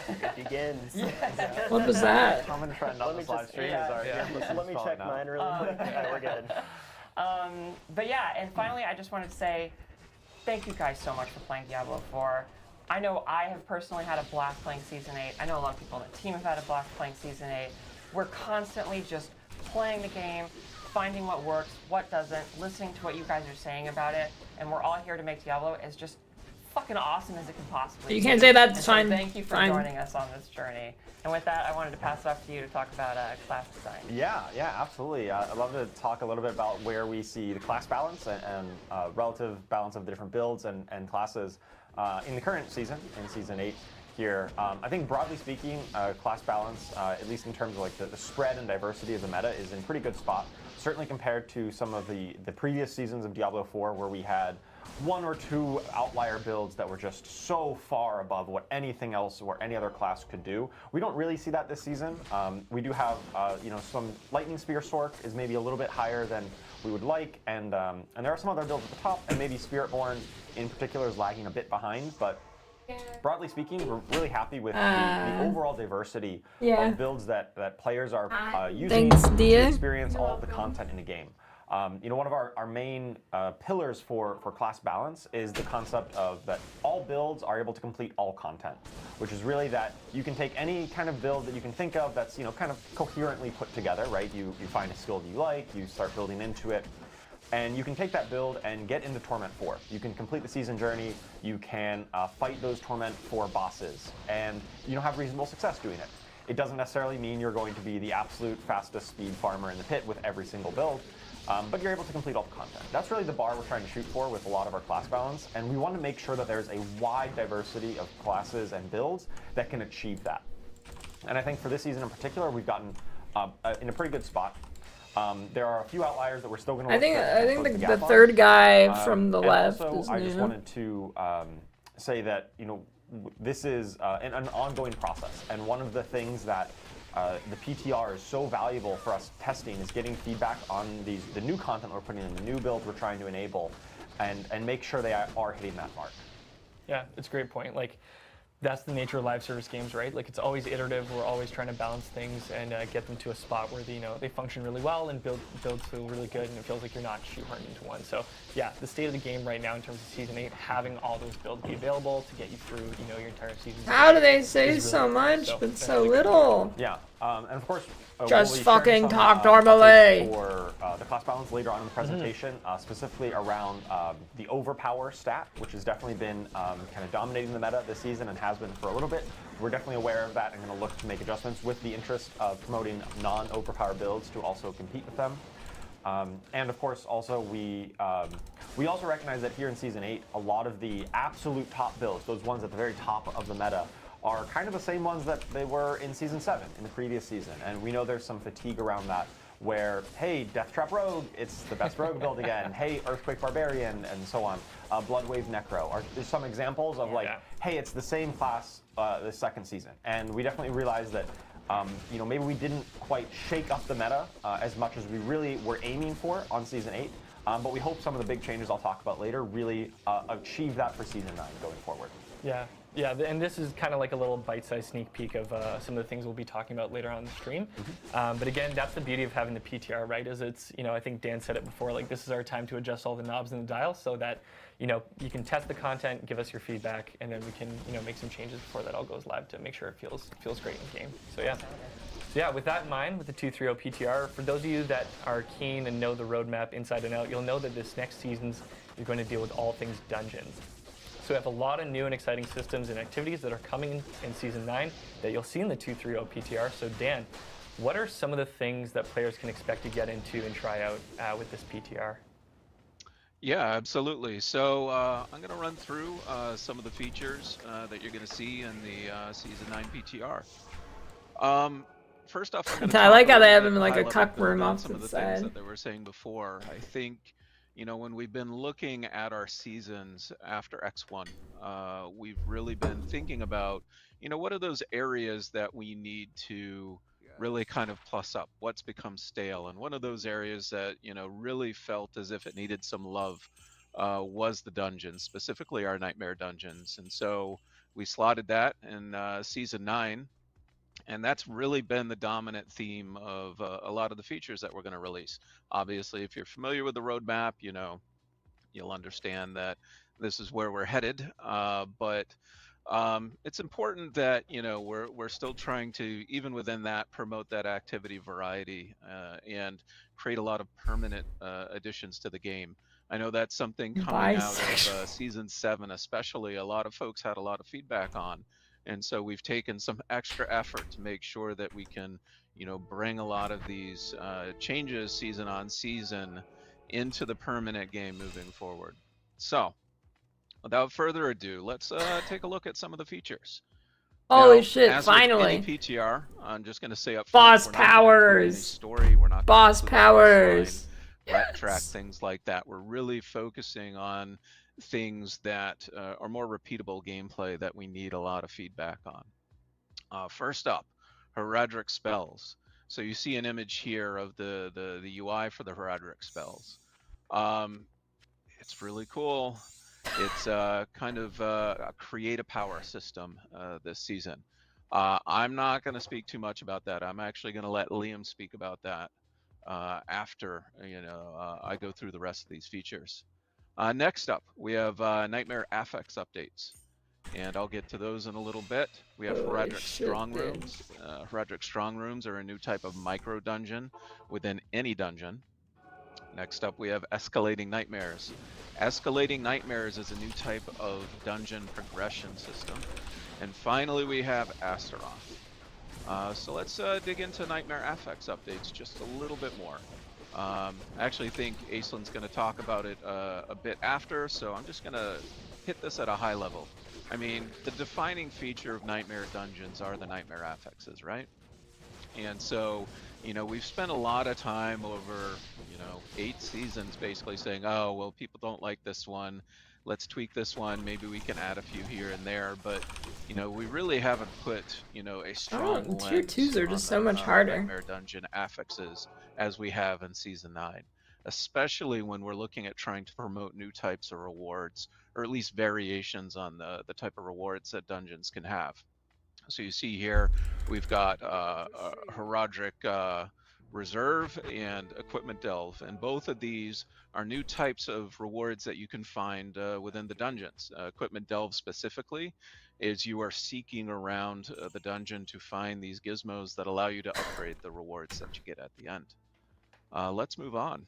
It begins. What was that? Common trend on this live stream is our Let me check mine really quick. Alright, we're good. But yeah, and finally, I just wanted to say thank you guys so much for playing Diablo 4. I know I have personally had a blast playing Season 8. I know a lot of people on the team have had a blast playing Season 8. We're constantly just playing the game, finding what works, what doesn't, listening to what you guys are saying about it, and we're all here to make Diablo as just fucking awesome as it can possibly be. You can't say that, it's And so fine. thank you for Fine. joining us on this journey. And with that, I wanted to pass it off to you to talk about class design. Yeah, absolutely. I'd love to talk a little bit about where we see the class balance and relative balance of the different builds and classes in the current season, in Season 8 here. I think broadly speaking, class balance, at least in terms of like the spread and diversity of the meta, is in pretty good spot. Certainly compared to some of the previous seasons of Diablo 4 where we had one or two outlier builds that were just so far above what anything else or any other class could do. We don't really see that this season. We do have, some Lightning Spear Sork is maybe a little bit higher than we would like, and there are some other builds at the top, and maybe Spiritborn in particular is lagging a bit behind, but broadly speaking, we're really happy with the overall diversity of builds that players are using to experience all of the content in the game. One of our main pillars for class balance is the concept of that all builds are able to complete all content, which is really that you can take any kind of build that you can think of that's kind of coherently put together, right? You find a skill that you like, you start building into it, and you can take that build and get into Torment 4. You can complete the season journey, you can fight those Torment 4 bosses, and have reasonable success doing it. It doesn't necessarily mean you're going to be the absolute fastest speed farmer in the pit with every single build, but you're able to complete all the content. That's really the bar we're trying to shoot for with a lot of our class balance, and we want to make sure that there's a wide diversity of classes and builds that can achieve that. And I think for this season in particular, we've gotten in a pretty good spot. There are a few outliers that we're still going to. I think the third guy from the left also, is I new. just wanted to say that this is an ongoing process, and one of the things that the PTR is so valuable for us testing is getting feedback on the new content we're putting in, the new builds we're trying to enable, and make sure they are hitting that mark. Yeah, it's a great point. Like, that's the nature of live service games, right? Like, it's always iterative. We're always trying to balance things and get them to a spot where they function really well and builds feel really good, and it feels like you're not shoehorned into one. So yeah, the state of the game right now in terms of Season 8, having all those builds be available to get you through your entire season. How do they say so much but so little? Yeah, and of course, just we'll be fucking some, talk normally. For the class balance later on in the presentation, specifically around the overpower stat, which has definitely been kind of dominating the meta this season and has been for a little bit. We're definitely aware of that and going to look to make adjustments with the interest of promoting non-overpower builds to also compete with them. And of course, also we also recognize that here in Season 8, a lot of the absolute top builds, those ones at the very top of the meta, are kind of the same ones that they were in Season 7, in the previous season. And we know there's some fatigue around that, where, hey, Death Trap Rogue, it's the best Rogue build again. Hey, Earthquake Barbarian, and so on. Bloodwave Necro. There's some examples of hey, it's the same class the second season. And we definitely realize that maybe we didn't quite shake up the meta as much as we really were aiming for on Season 8. But we hope some of the big changes I'll talk about later really achieve that for Season 9 going forward. Yeah, and this is kind of like a little bite-sized sneak peek of some of the things we'll be talking about later on the stream. But again, that's the beauty of having the PTR, right? Is it's, I think Dan said it before, like, this is our time to adjust all the knobs in the dial so that, you can test the content, give us your feedback, and then we can, make some changes before that all goes live to make sure it feels great in game. So yeah, with that in mind, with the 230 PTR, for those of you that are keen and know the roadmap inside and out, you'll know that this next season's is going to deal with all things dungeons. So we have a lot of new and exciting systems and activities that are coming in Season 9 that you'll see in the 230 PTR. So Dan, what are some of the things that players can expect to get into and try out with this PTR? Yeah, absolutely. So I'm going to run through some of the features that you're going to see in the Season 9 PTR. First off, I like how they have him in like a cuck room off some to of the the things side. that they were saying before. I think, when we've been looking at our seasons after X1, we've really been thinking about, what are those areas that we need to really kind of plus up what's become stale. And one of those areas that, you know, really felt as if it needed some love was the dungeons, specifically our nightmare dungeons. And so we slotted that in season 9. And that's really been the dominant theme of a lot of the features that we're going to release. Obviously, if you're familiar with the roadmap, you know, you'll understand that this is where we're headed. But it's important that, you know, we're still trying to, even within that, promote that activity variety and create a lot of permanent additions to the game. I know that's something coming out of season 7, especially. A lot of folks had a lot of feedback on, and so we've taken some extra effort to make sure that we can, you know, bring a lot of these changes season on season into the permanent game moving forward. So, without further ado, let's take a look at some of the features. Holy Now, shit, as finally. with any PTR, I'm just going to say up Boss front, we're not gonna include any powers. story, we're not Boss gonna include powers. ret track, things like that. We're really focusing on things that are more repeatable gameplay that we need a lot of feedback on. First up, heraldic spells. So you see an image here of the UI for the heraldic spells. It's really cool. It's kind of a create a power system this season. I'm not going to speak too much about that. I'm actually going to let Liam speak about that after, you know, I go through the rest of these features. Next up, we have Nightmare Affix updates, and I'll get to those in a little bit. We have heraldic strong rooms. Heraldic strong rooms are a new type of micro dungeon within any dungeon. Next up, we have Escalating Nightmares. Escalating Nightmares is a new type of dungeon progression system. And finally, we have Astaroth. So let's dig into Nightmare Affix updates just a little bit more. I actually think Aislin's going to talk about it a bit after, so I'm just going to hit this at a high level. I mean, the defining feature of Nightmare Dungeons are the Nightmare Affixes, right? And so, you know, we've spent a lot of time over, you know, 8 seasons basically saying, oh, well, people don't like this one. Let's tweak this one. Maybe we can add a few here and there. But, you know, we really haven't put, you know, a strong Tier 2s are just so much harder. Nightmare Dungeon affixes as we have in Season 9. Especially when we're looking at trying to promote new types of rewards, or at least variations on the type of rewards that dungeons can have. So you see here, we've got heraldic reserve and equipment delve, and both of these are new types of rewards that you can find within the dungeons. Equipment delve specifically is you are seeking around the dungeon to find these gizmos that allow you to upgrade the rewards that you get at the end. Let's move on.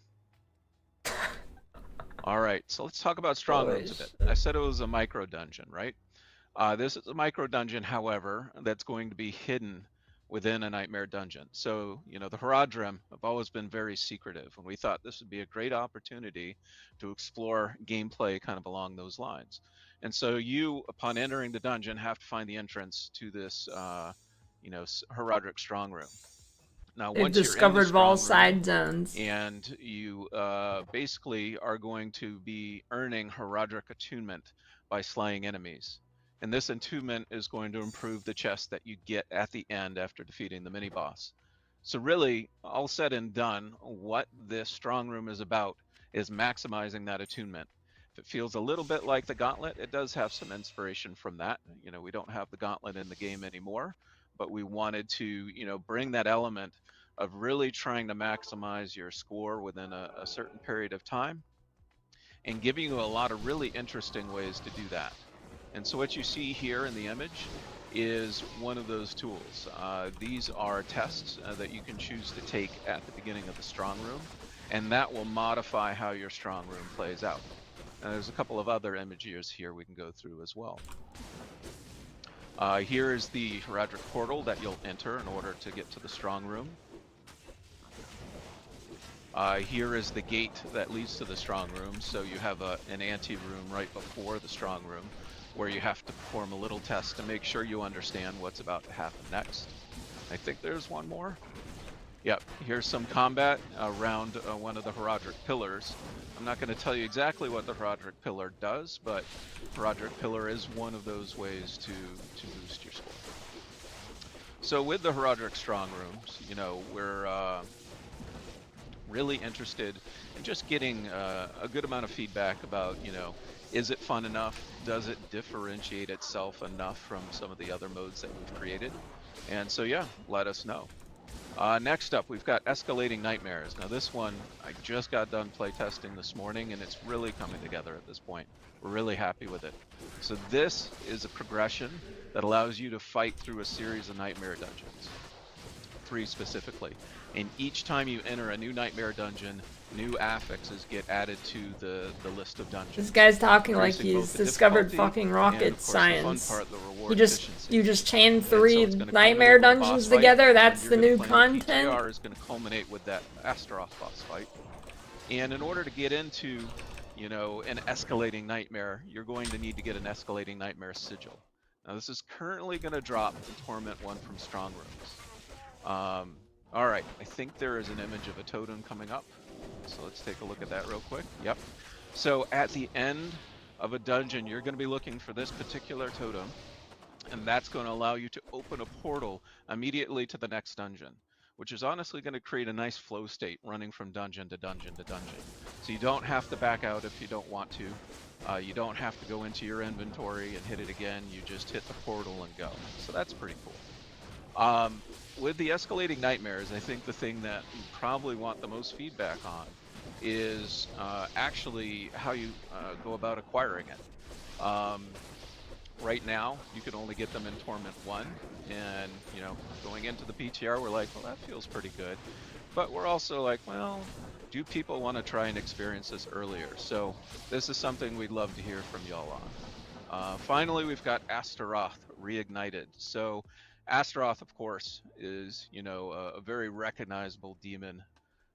All right, so let's talk about strong rooms a bit. I said it was a micro dungeon, right? This is a micro dungeon, however, that's going to be hidden within a nightmare dungeon. So, you know, the Haradrim have always been very secretive, and we thought this would be a great opportunity to explore gameplay kind of along those lines. And so you, upon entering the dungeon, have to find the entrance to this, you know, Haradric strong room. Now, once discovered you're in all the side zones, and you basically are going to be earning Haradric attunement by slaying enemies. And this attunement is going to improve the chest that you get at the end after defeating the mini-boss. So really, all said and done, what this strong room is about is maximizing that attunement. If it feels a little bit like the gauntlet, it does have some inspiration from that. You know, we don't have the gauntlet in the game anymore, but we wanted to, you know, bring that element of really trying to maximize your score within a certain period of time and giving you a lot of really interesting ways to do that. And so what you see here in the image is one of those tools. These are tests that you can choose to take at the beginning of the strong room, and that will modify how your strong room plays out. And there's a couple of other images here we can go through as well. Here is the heraldic portal that you'll enter in order to get to the strong room. Here is the gate that leads to the strong room, so you have an ante-room right before the strong room, where you have to perform a little test to make sure you understand what's about to happen next. I think there's one more. Yep, here's some combat around one of the heraldic pillars. I'm not going to tell you exactly what the heraldic pillar does, but heraldic pillar is one of those ways to boost your score. So with the Herodric Strong Rooms, you know, we're really interested in just getting a good amount of feedback about, you know, is it fun enough? Does it differentiate itself enough from some of the other modes that we've created? And so, yeah, let us know. Next up, we've got Escalating Nightmares. Now this one, I just got done playtesting this morning, and it's really coming together at this point. We're really happy with it. So this is a progression that allows you to fight through a series of nightmare dungeons. 3 specifically. And each time you enter a new nightmare dungeon, new affixes get added to the list of dungeons. This guy's talking like Increasing both he's the discovered difficulty fucking and, rocket of course, the fun science. part, the reward You just chain And 3 so it's gonna nightmare culminate with a boss dungeons fight, together. and That's you're the gonna new play content. PTR is going to culminate with that Astaroth boss fight. And in order to get into, you know, an escalating nightmare, you're going to need to get an escalating nightmare sigil. Now this is currently going to drop in Torment 1 from Strong Rooms. Alright, I think there is an image of a totem coming up. So let's take a look at that real quick. Yep. So at the end of a dungeon, you're going to be looking for this particular totem. And that's going to allow you to open a portal immediately to the next dungeon, which is honestly going to create a nice flow state running from dungeon to dungeon to dungeon. So you don't have to back out if you don't want to. You don't have to go into your inventory and hit it again. You just hit the portal and go. So that's pretty cool. With the Escalating Nightmares, I think the thing that you probably want the most feedback on is actually how you go about acquiring it. Right now, you can only get them in Torment 1, and, you know, going into the PTR, we're like, well, that feels pretty good. But we're also like, well, do people want to try and experience this earlier? So this is something we'd love to hear from y'all on. Finally, we've got Astaroth Reignited. So Astaroth, of course, is, you know, a very recognizable demon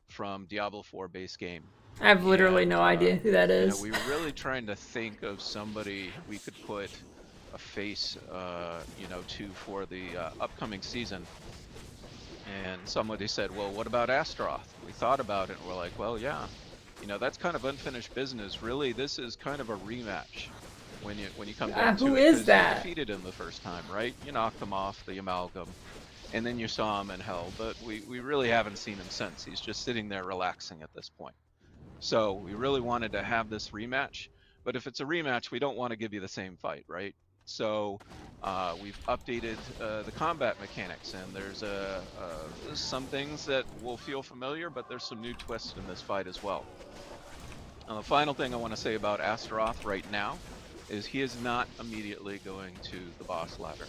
from Diablo 4 base game. I have literally no idea who that is. You know, we were really trying to think of somebody we could put a face, you know, to for the upcoming season. And somebody said, well, what about Astaroth? We thought about it, and we're like, well, yeah, you know, that's kind of unfinished business. Really, this is kind of a rematch when you come down to it. Who is that? You defeated him the first time, right? You knocked him off the amalgam, and then you saw him in hell, but we really haven't seen him since. He's just sitting there relaxing at this point. So we really wanted to have this rematch, but if it's a rematch, we don't want to give you the same fight, right? So we've updated the combat mechanics, and there's some things that will feel familiar, but there's some new twists in this fight as well. The final thing I want to say about Astaroth right now is he is not immediately going to the boss ladder.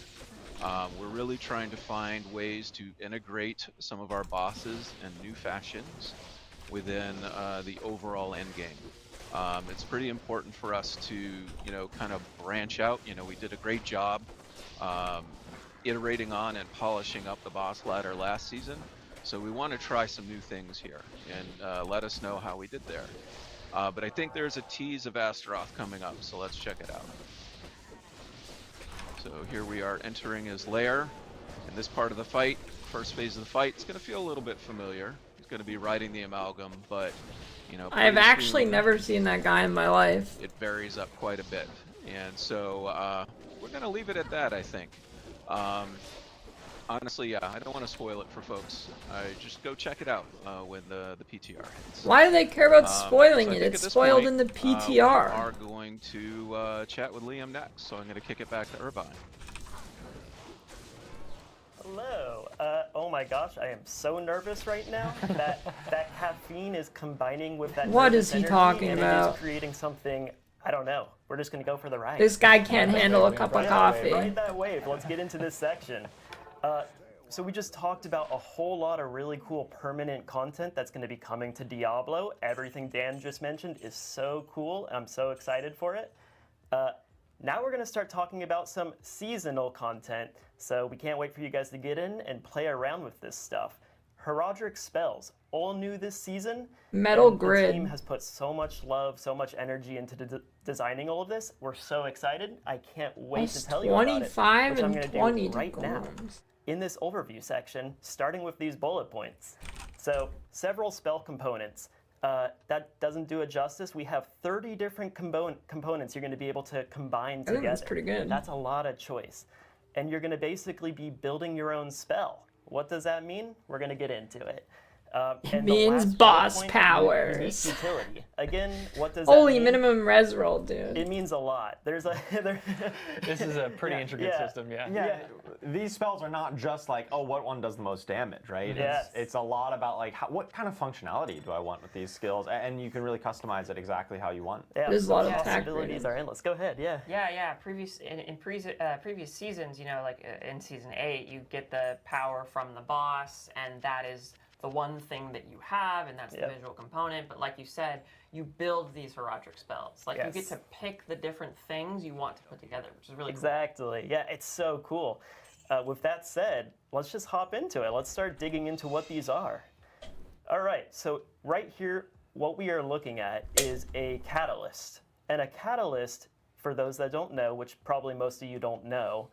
We're really trying to find ways to integrate some of our bosses in new fashions within the overall endgame. It's pretty important for us to, you know, kind of branch out. You know, we did a great job iterating on and polishing up the boss ladder last season, so we want to try some new things here, and let us know how we did there. But I think there's a tease of Astaroth coming up, so let's check it out. So here we are entering his lair. In this part of the fight, first phase of the fight, it's going to feel a little bit familiar. He's going to be riding the amalgam, but, you know, I've actually never seen that guy in my life. It varies up quite a bit. And so we're going to leave it at that, I think. Honestly, yeah, I don't want to spoil it for folks. Just go check it out when the PTR hits. Why do they care about spoiling so it? It's spoiled point, in the PTR. We are going to chat with Liam next, so I'm going to kick it back to Irvine. Hello. Oh my gosh, I am so nervous right now. that caffeine is combining with that. What nervous is he energy, talking and about? It is creating something. I don't know. We're just gonna go for the ride. This guy can't handle a cup of coffee. Ride that wave. Let's get into this section. So we just talked about a whole lot of really cool permanent content that's going to be coming to Diablo. Everything Dan just mentioned is so cool. I'm so excited for it. Now we're going to start talking about some seasonal content. So we can't wait for you guys to get in and play around with this stuff. Herodric spells, all new this season. Metal and Grid. The team has put so much love, so much energy into designing all of this. We're so excited. I can't wait to tell you about it. 25 which I'm and gonna 20 do right now in this overview section, starting with these bullet points. So several spell components. That doesn't do it justice. We have 30 different components you're going to be able to combine together. I think that's pretty good. That's a lot of choice. and you're going to basically be building your own spell. What does that mean? We're going to get into it. And the means last boss bullet point, powers. unique utility. Again, what does Holy that mean? minimum res roll, dude. It means a lot. There's a This is a pretty intricate system, yeah. Yeah, these spells are not just like, oh, what one does the most damage, right? Yes. It's a lot about like, what kind of functionality do I want with these skills, and you can really customize it exactly how you want. Yeah, There's a lot of the attack possibilities rating. are endless. Go ahead, yeah. Yeah. Previous seasons, you know, like in season 8, you get the power from the boss, and that is the one thing that you have, and that's the visual component. But like you said, you build these Herodric spells. Like you get to pick the different things you want to put together, which is really Exactly. Yeah, it's so cool. With that said, let's just hop into it. Let's start digging into what these are. All right, so right here, what we are looking at is a catalyst. And a catalyst, for those that don't know, which probably most of you don't know,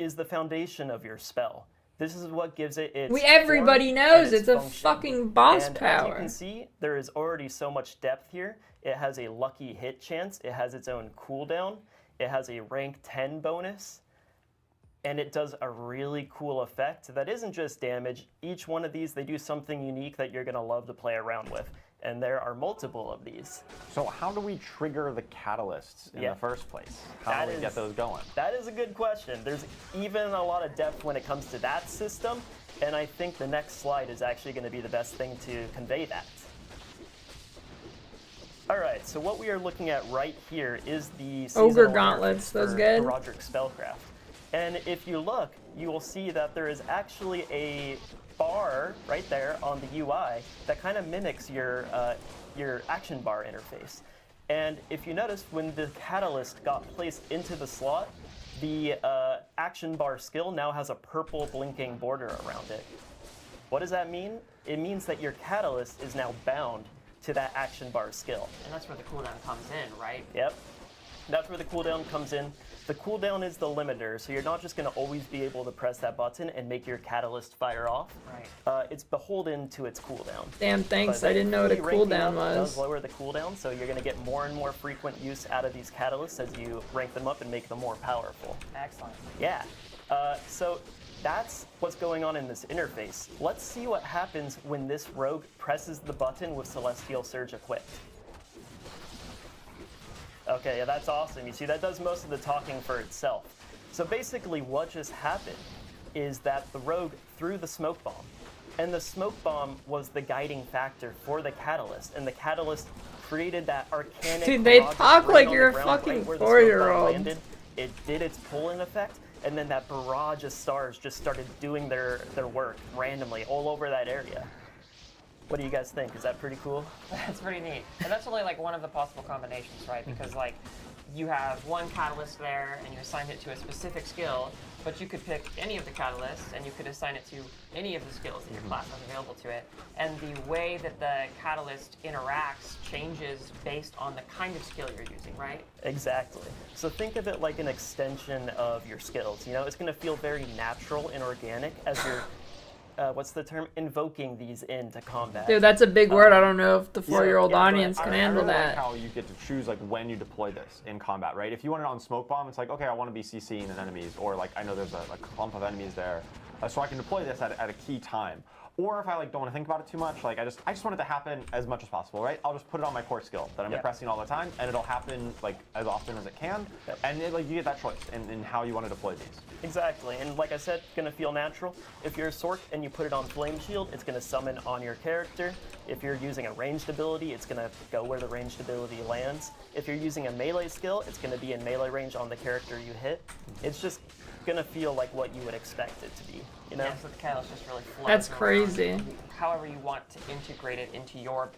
is the foundation of your spell. This is what gives it its Everybody form knows and its it's a function. fucking boss and power. As you can see, there is already so much depth here. It has a lucky hit chance. It has its own cooldown. It has a rank 10 bonus. And it does a really cool effect that isn't just damage. Each one of these, they do something unique that you're going to love to play around with. And there are multiple of these. So how do we trigger the catalysts in the first place? How do we get those going? That is a good question. There's even a lot of depth when it comes to that system, and I think the next slide is actually going to be the best thing to convey that. All right, so what we are looking at right here is the Ogre gauntlets, those good? Herodric Spellcraft. And if you look, you will see that there is actually a bar right there on the UI that kind of mimics your action bar interface. And if you notice, when the catalyst got placed into the slot, the action bar skill now has a purple blinking border around it. What does that mean? It means that your catalyst is now bound to that action bar skill. And that's where the cooldown comes in, right? Yep. That's where the cooldown comes in. The cooldown is the limiter, so you're not just going to always be able to press that button and make your catalyst fire off. Right. It's beholden to its cooldown. Damn, thanks. But I didn't know what a ranking cooldown up was. does lower the cooldown, so you're going to get more and more frequent use out of these catalysts as you rank them up and make them more powerful. Excellent. Yeah. So that's what's going on in this interface. Let's see what happens when this rogue presses the button with Celestial Surge equipped. Okay, yeah, that's awesome. You see, that does most of the talking for itself. So basically what just happened is that the rogue threw the smoke bomb. And the smoke bomb was the guiding factor for the catalyst. And the catalyst created that arcanic... Dude, they barrage talk right like on you're the a ground, fucking right where the smoke bomb 4-year-old. landed. It did its pull-in effect, and then that barrage of stars just started doing their work randomly all over that area. What do you guys think? Is that pretty cool? That's pretty neat. And that's only like one of the possible combinations, right? Because like you have one catalyst there and you assign it to a specific skill, but you could pick any of the catalysts and you could assign it to any of the skills that your class has available to it. And the way that the catalyst interacts changes based on the kind of skill you're using, right? Exactly. So think of it like an extension of your skills. You know, it's going to feel very natural and organic as you're what's the term? Invoking these into combat. Dude, that's a big word. I don't know if the 4-year-old yeah, audience but can I handle really that. like how you get to choose like when you deploy this in combat, right? If you want it on smoke bomb, it's like, okay, I want to be CCing an enemies, or like I know there's a clump of enemies there, so I can deploy this at a key time. Or if I like don't want to think about it too much, like I just want it to happen as much as possible, right? I'll just put it on my core skill that I'm pressing all the time, and it'll happen like as often as it can. And like you get that choice in how you want to deploy these. Exactly, and like I said, it's going to feel natural. If you're a Sork and you put it on Flame Shield, it's going to summon on your character. If you're using a ranged ability, it's going to go where the ranged ability lands. If you're using a melee skill, it's going to be in melee range on the character you hit. It's just going to feel like what you would expect it to be, you know? Yeah, so the catalyst just really flows That's around crazy. however you want to integrate it into your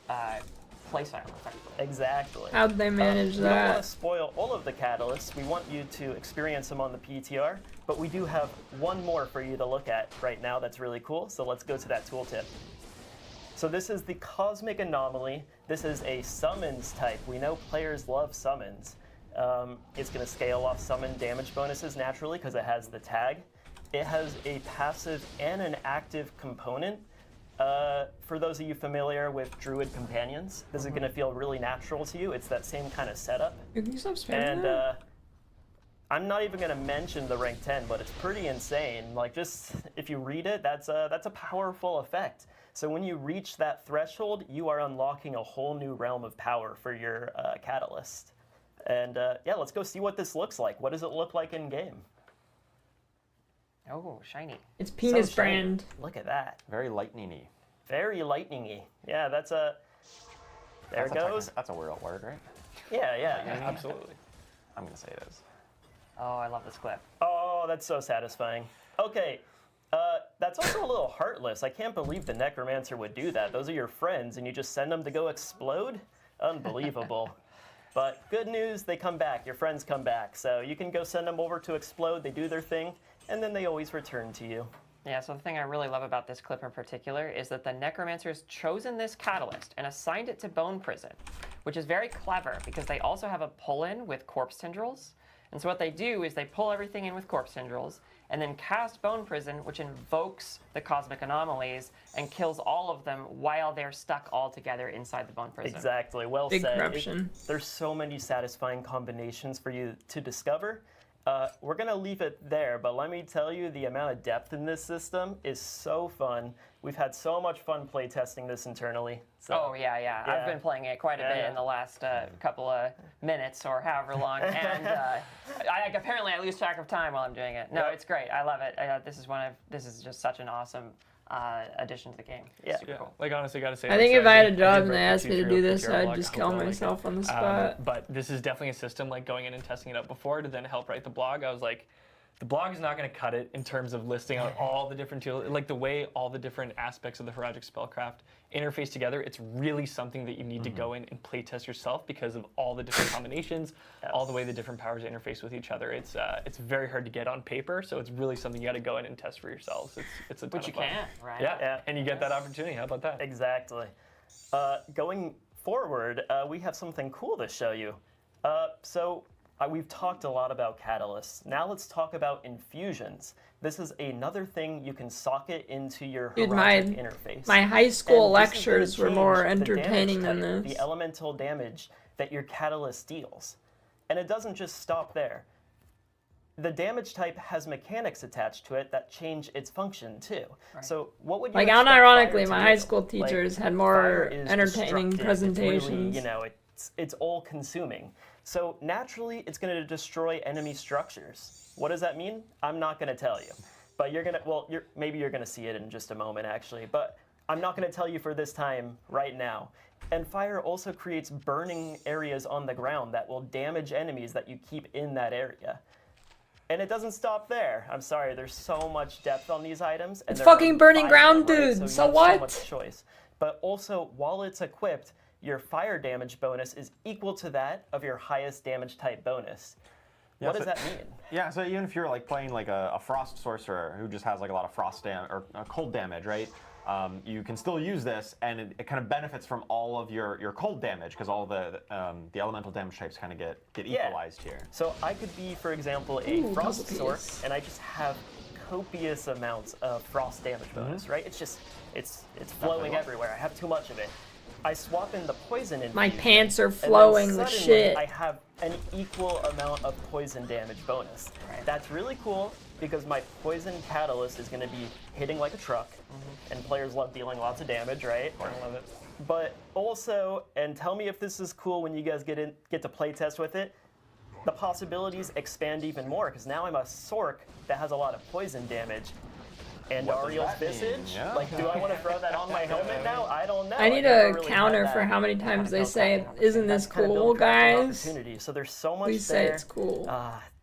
playstyle, effectively. Exactly. How'd they manage We don't want that? to spoil all of the catalysts. We want you to experience them on the PTR, but we do have one more for you to look at right now that's really cool, so let's go to that tooltip. So this is the Cosmic Anomaly. This is a summons type. We know players love summons. It's going to scale off summon damage bonuses naturally because it has the tag. It has a passive and an active component. For those of you familiar with Druid Companions, this is going to feel really natural to you. It's that same kind of setup. Can you stop spamming And that? I'm not even going to mention the rank 10, but it's pretty insane. Like, just if you read it, that's a powerful effect. So when you reach that threshold, you are unlocking a whole new realm of power for your catalyst. And yeah, let's go see what this looks like. What does it look like in game? Oh, shiny. It's penis So shiny. brand. Look at that. Very lightning-y. Very lightning-y. Yeah, that's a. There it goes. That's a real word, right? Yeah. Absolutely. I'm gonna say it is. Oh, I love this clip. Oh, that's so satisfying. Okay, that's also a little heartless. I can't believe the Necromancer would do that. Those are your friends, and you just send them to go explode? Unbelievable. But good news, they come back. Your friends come back. So you can go send them over to explode. They do their thing, and then they always return to you. Yeah, so the thing I really love about this clip in particular is that the Necromancer's chosen this catalyst and assigned it to Bone Prison, which is very clever because they also have a pull-in with corpse tendrils. And so what they do is they pull everything in with corpse tendrils and then cast Bone Prison, which invokes the cosmic anomalies and kills all of them while they're stuck all together inside the Bone Prison. Exactly, well Big said. corruption. There's so many satisfying combinations for you to discover. We're going to leave it there, but let me tell you, the amount of depth in this system is so fun. We've had so much fun playtesting this internally. So, Oh, yeah. I've been playing it quite a bit in the last couple of minutes or however long, and apparently I lose track of time while I'm doing it. No, it's great. I love it. This is just such an awesome addition to the game. Yeah. Super cool. Like, honestly, gotta say. I think if I had a job and did they write asked me to the do PTR this, blog, I'd just I kill hope I like it. myself on the spot. But this is definitely a system, like going in and testing it out before to then help write the blog. I was like, the blog is not going to cut it in terms of listing out all the different tools, like the way all the different aspects of the Horadric Spellcraft interface together. It's really something that you need to go in and play test yourself because of all the different combinations, all the way the different powers interface with each other. It's very hard to get on paper, so it's really something you got to go in and test for yourselves. It's a ton Which of you fun. can, right? Yeah, and you get that opportunity. How about that? Exactly. Going forward, we have something cool to show you. We've talked a lot about catalysts. Now let's talk about infusions. This is another thing you can socket into your Dude, Horadric interface. my high school And this is gonna lectures were more change the entertaining damage than type, this. The elemental damage that your catalyst deals. And it doesn't just stop there. The damage type has mechanics attached to it that change its function too. Right. So what would you Like, expect unironically, fire to my do? high school Like, teachers had fire more is entertaining destructive. presentations. It's really, it's all-consuming. So naturally, it's going to destroy enemy structures. What does that mean? I'm not going to tell you. But maybe you're going to see it in just a moment, actually. But I'm not going to tell you for this time right now. And fire also creates burning areas on the ground that will damage enemies that you keep in that area. And it doesn't stop there. I'm sorry, there's so much depth on these items. And It's there fucking are burning 5 ground, of them, right? dude. So So you have what? so much choice. But also, while it's equipped, your fire damage bonus is equal to that of your highest damage type bonus. Yeah, What so- does that mean? Yeah, so even if you're like playing like a frost sorcerer who just has like a lot of frost or cold damage, right? You can still use this, and it kind of benefits from all of your cold damage because all the elemental damage types kind of get equalized here. So I could be, for example, a frost double sword, piece. and I just have copious amounts of frost damage bonus, right? It's just, it's flowing everywhere. I have too much of it. I swap in the poison infusion. My pants are and then flowing with suddenly shit. I have an equal amount of poison damage bonus. That's really cool because my poison catalyst is going to be hitting like a truck, and players love dealing lots of damage, right? I love it. But also, and tell me if this is cool when you guys get to play test with it, the possibilities expand even more because now I'm a Sork that has a lot of poison damage. And What does Ariel's that mean? visage? Yeah. Like, do I want to throw that on my helmet now? I don't know. I need never a really counter had for that how many times they build say, crafting "Isn't this kind of cool, build crafting guys?" opportunity. So there's so much Please say there. it's cool.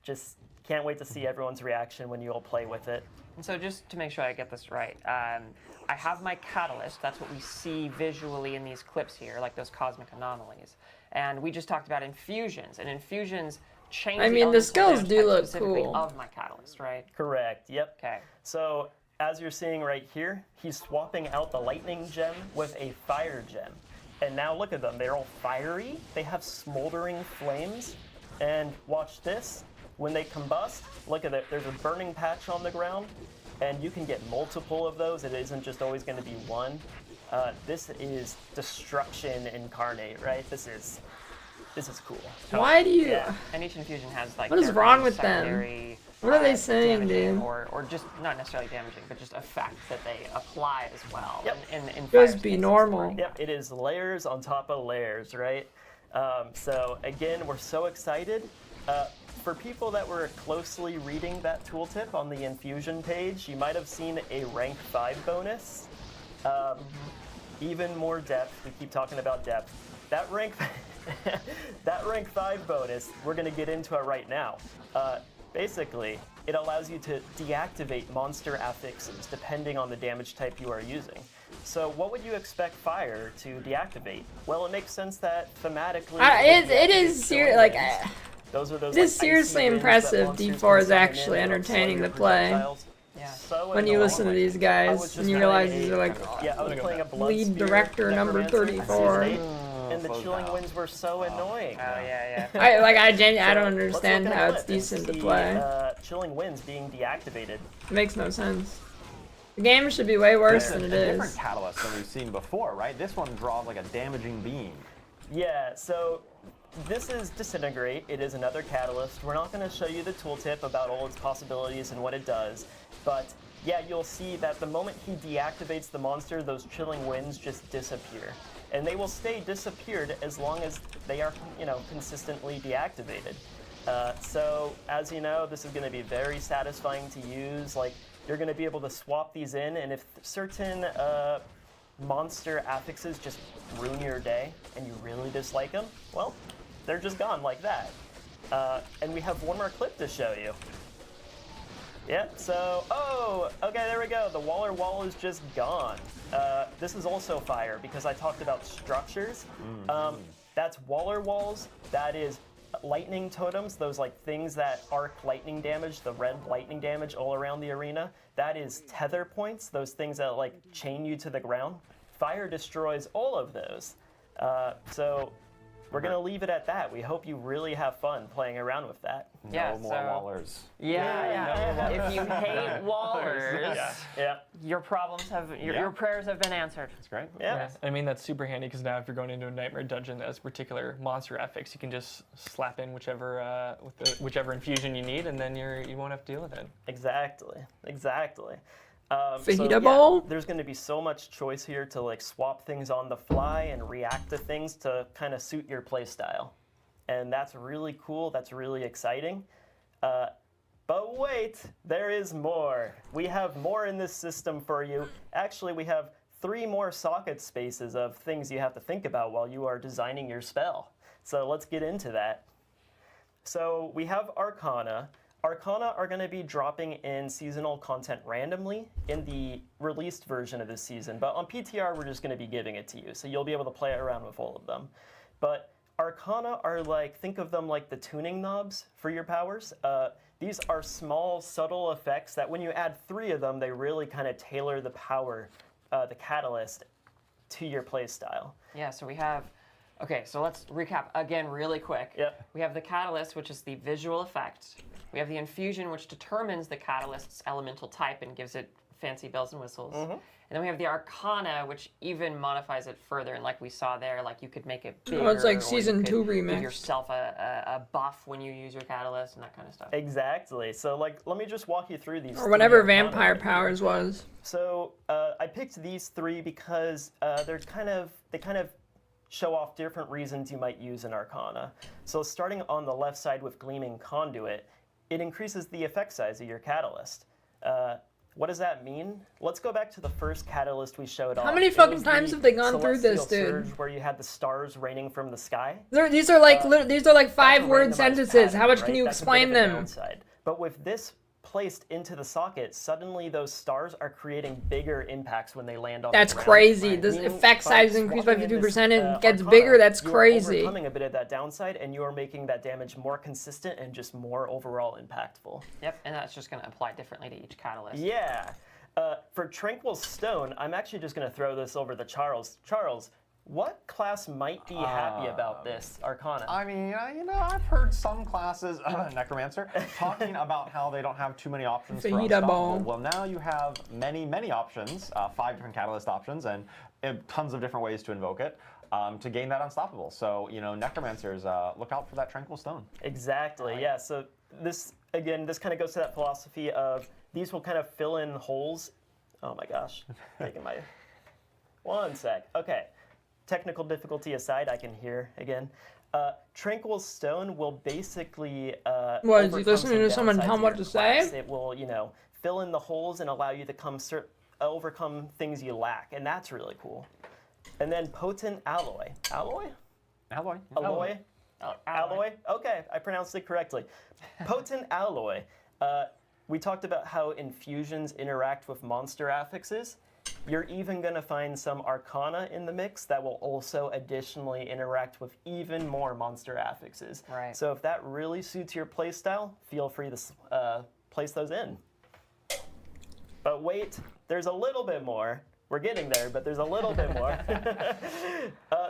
Just can't wait to see everyone's reaction when you all play with it. And so just to make sure I get this right, I have my catalyst. That's what we see visually in these clips here, like those cosmic anomalies. And we just talked about infusions, and infusions change I the mean, the elemental skills damage do type look specifically cool. of my catalyst, right? Correct. Yep. Okay. So as you're seeing right here, he's swapping out the lightning gem with a fire gem. And now look at them. They're all fiery. They have smoldering flames. And watch this. When they combust, look at it. There's a burning patch on the ground. And you can get multiple of those. It isn't just always going to be one. This is destruction incarnate, right? This is This is cool. Why do you? Yeah, and each infusion has like. What is their wrong own with them? secondary, What are they saying, damaging dude? Or just not necessarily damaging, but just effects that they apply as well. Yep. In Just fire be spaces. normal. Yep, it is layers on top of layers, right? So again, we're so excited. For people that were closely reading that tooltip on the infusion page, you might have seen a rank 5 bonus. Even more depth. We keep talking about depth. That rank, that rank 5 bonus, we're going to get into it right now. Basically, it allows you to deactivate monster affixes depending on the damage type you are using. So what would you expect fire to deactivate? Well, it makes sense that thematically... It is serious. Like, those are those, it is like, seriously icy winds that impressive. monsters D4 can is summon actually in or entertaining slow to your play. projectiles. Yeah. So When you annoying. listen to these I was guys just and you playing realize a- these are like Yeah, I was playing a blood lead spear director number necromancer in 34. Season 8, and the chilling winds were so annoying. Oh yeah. I don't Let's understand look at how a it's clip and decent to see, play. chilling winds being deactivated. It makes no sense. The game should be way worse than it a different is. catalyst than we've seen before, right? This one draws like a damaging beam. Yeah, so this is Disintegrate. It is another catalyst. We're not going to show you the tooltip about all its possibilities and what it does, but yeah, you'll see that the moment he deactivates the monster, those chilling winds just disappear. And they will stay disappeared as long as they are, consistently deactivated. So, as you know, this is going to be very satisfying to use. Like, you're going to be able to swap these in, and if certain monster affixes just ruin your day and you really dislike them, well, they're just gone like that. And we have one more clip to show you. Yep, so, okay, there we go. The Waller wall is just gone. This is also fire because I talked about structures. That's Waller walls. That is lightning totems, those like things that arc lightning damage, the red lightning damage all around the arena. That is tether points, those things that like chain you to the ground. Fire destroys all of those. So we're gonna leave it at that. We hope you really have fun playing around with that. Yeah, No more so- Wallers. Yeah. If you hate Wallers, Yeah. your problems have your prayers have been answered. That's great. Yeah. I mean, that's super handy because now if you're going into a nightmare dungeon that has a particular monster affix, you can just slap in whichever infusion you need, and then you won't have to deal with it. Exactly. Fajita bowl? There's going to be so much choice here to like swap things on the fly and react to things to kind of suit your play style, and that's really cool. That's really exciting. But wait, there is more. We have more in this system for you. Actually, we have 3 more socket spaces of things you have to think about while you are designing your spell. So let's get into that. So we have Arcana. Arcana are going to be dropping in seasonal content randomly in the released version of this season, but on PTR we're just going to be giving it to you, so you'll be able to play around with all of them. But Arcana are like, think of them like the tuning knobs for your powers. These are small, subtle effects that when you add 3 of them, they really kind of tailor the power, the catalyst, to your play style. Yeah, so we have. Okay, so let's recap again really quick. Yep. We have the catalyst, which is the visual effect. We have the infusion, which determines the catalyst's elemental type and gives it fancy bells and whistles. And then we have the arcana, which even modifies it further. And like we saw there, like you could make it bigger. Oh, it's like or Season you could 2 Give remix. yourself a buff when you use your catalyst and that kind of stuff. Exactly. So like, let me just walk you through these. Or whatever 3 Arcana Vampire right here. Powers was. So I picked these 3 because they kind of show off different reasons you might use an Arcana. So starting on the left side with Gleaming Conduit, it increases the effect size of your catalyst. What does that mean? Let's go back to the first catalyst we showed off. How many It fucking was times the have they gone through this, Celestial dude? Surge, where you had the stars raining from the sky. These are like these are like That's a 5-word randomized sentences. How pattern, much right? can you That's a bit explain of a them? downside. But with this placed into the socket, suddenly those stars are creating bigger impacts when they land on That's the ground. crazy. This Meaning effect by size increased by swapping in 52%. this, It gets Arcana, bigger. That's you are crazy. overcoming a bit of that downside, and you are making that damage more consistent and just more overall impactful. Yep, and that's just going to apply differently to each catalyst. Yeah. For Tranquil Stone, I'm actually just going to throw this over to Charles. Charles, what class might be happy about this Arcana? I mean, I've heard some classes, Necromancer, talking about how they don't have too many options for Fajita Unstoppable. bowl. Well, now you have many, many options, 5 different catalyst options, and tons of different ways to invoke it. to gain that unstoppable. So, you know, necromancers, look out for that tranquil stone. Exactly. Yeah. So this again, this kind of goes to that philosophy of these will kind of fill in holes. Oh my gosh, taking my 1 sec. Okay, technical difficulty aside, I can hear again. Tranquil Stone will basically What, is he overcome listening to some someone downsides tell him of what your to class. say? It will, you know, fill in the holes and allow you to overcome things you lack, and that's really cool. And then Potent Alloy. Alloy? Alloy. Alloy? Alloy? Okay, I pronounced it correctly. Potent Alloy. We talked about how infusions interact with monster affixes. You're even going to find some arcana in the mix that will also additionally interact with even more monster affixes. Right. So if that really suits your playstyle, feel free to place those in. But wait, there's a little bit more. We're getting there, but there's a little bit more.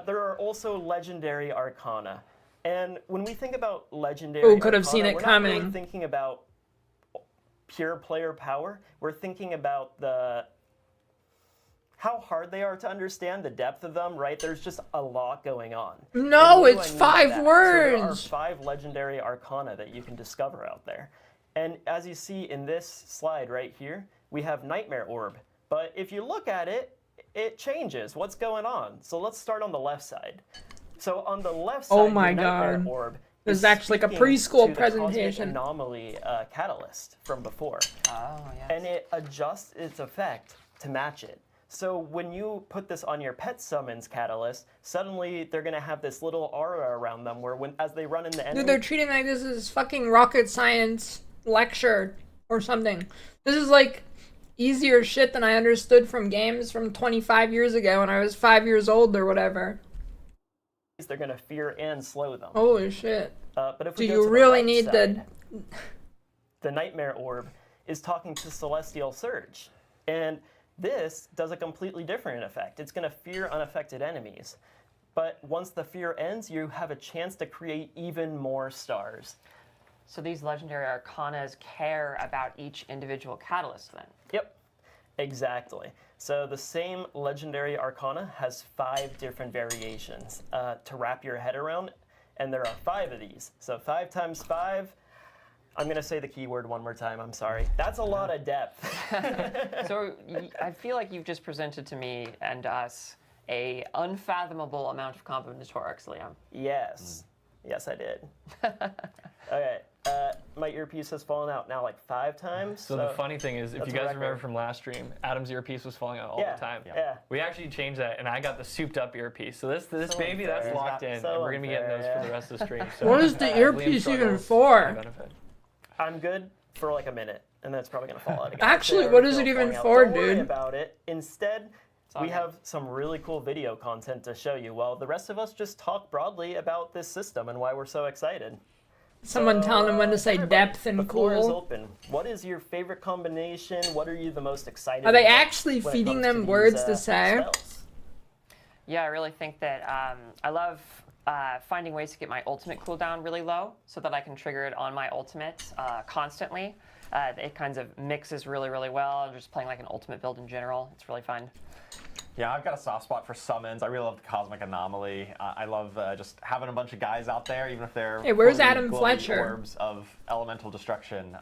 There are also legendary arcana. And when we think about legendary Who could have arcana, seen it we're not really coming? thinking about pure player power. We're thinking about how hard they are to understand, the depth of them, right? There's just a lot going on. No, And it's I need 5 that. words. So there are 5 legendary arcana that you can discover out there. And as you see in this slide right here, we have Nightmare Orb. But if you look at it, it changes. What's going on? So let's start on the left side. So on the left side, Oh my your Nightmare God. Orb This is is actually like a speaking preschool to the presentation. Cosmic Anomaly catalyst from before. Oh, yes. And it adjusts its effect to match it. So when you put this on your pet summons catalyst, suddenly they're gonna have this little aura around them where as they run into enemy. Dude, they're treating like this is fucking rocket science lecture or something. This is like easier shit than I understood from games from 25 years ago when I was 5 years old or whatever. They're gonna fear and slow them. Holy shit. But if Do we go you to the really right need side, the... the Nightmare Orb is talking to Celestial Surge. And this does a completely different effect. It's going to fear unaffected enemies. But once the fear ends, you have a chance to create even more stars. So these legendary arcanas care about each individual catalyst then? Yep, exactly. So the same legendary arcana has 5 different variations to wrap your head around, and there are 5 of these. So 5 times 5, I'm going to say the keyword one more time, I'm sorry. That's a lot of depth. So I feel like you've just presented to me and us a unfathomable amount of combinatorics, Liam. Yes. Yes, I did. Okay. My earpiece has fallen out now like 5 times. So the funny thing is, if that's you a guys record. remember from last stream, Adam's earpiece was falling out all Yeah, the time. yeah. We actually changed that, and I got the souped up earpiece. So this So baby, that's unfair. locked in, So and we're gonna be getting those unfair, for the rest of the stream. So What is the Liam earpiece even struggles, for? my benefit. I'm good for like a minute, and then it's probably going to fall out again. Actually, There what we is go, it even falling out. for, Don't worry dude? about it. Instead, all we good. have some really cool video content to show you, while the rest of us just talk broadly about this system and why we're so excited. Someone telling them when to say everybody, depth and the floor is cool. open. What is your favorite combination? What are you the most excited Are they about actually when it feeding comes to them these, words to say? spells? Yeah, I really think that I love finding ways to get my ultimate cooldown really low so that I can trigger it on my ultimate constantly. It kind of mixes really, really well. I'm just playing like an ultimate build in general. It's really fun. Yeah, I've got a soft spot for summons. I really love the Cosmic Anomaly. I love just having a bunch of guys out there, even if they're Hey, where's floating Adam glowy Fletcher? orbs of elemental destruction,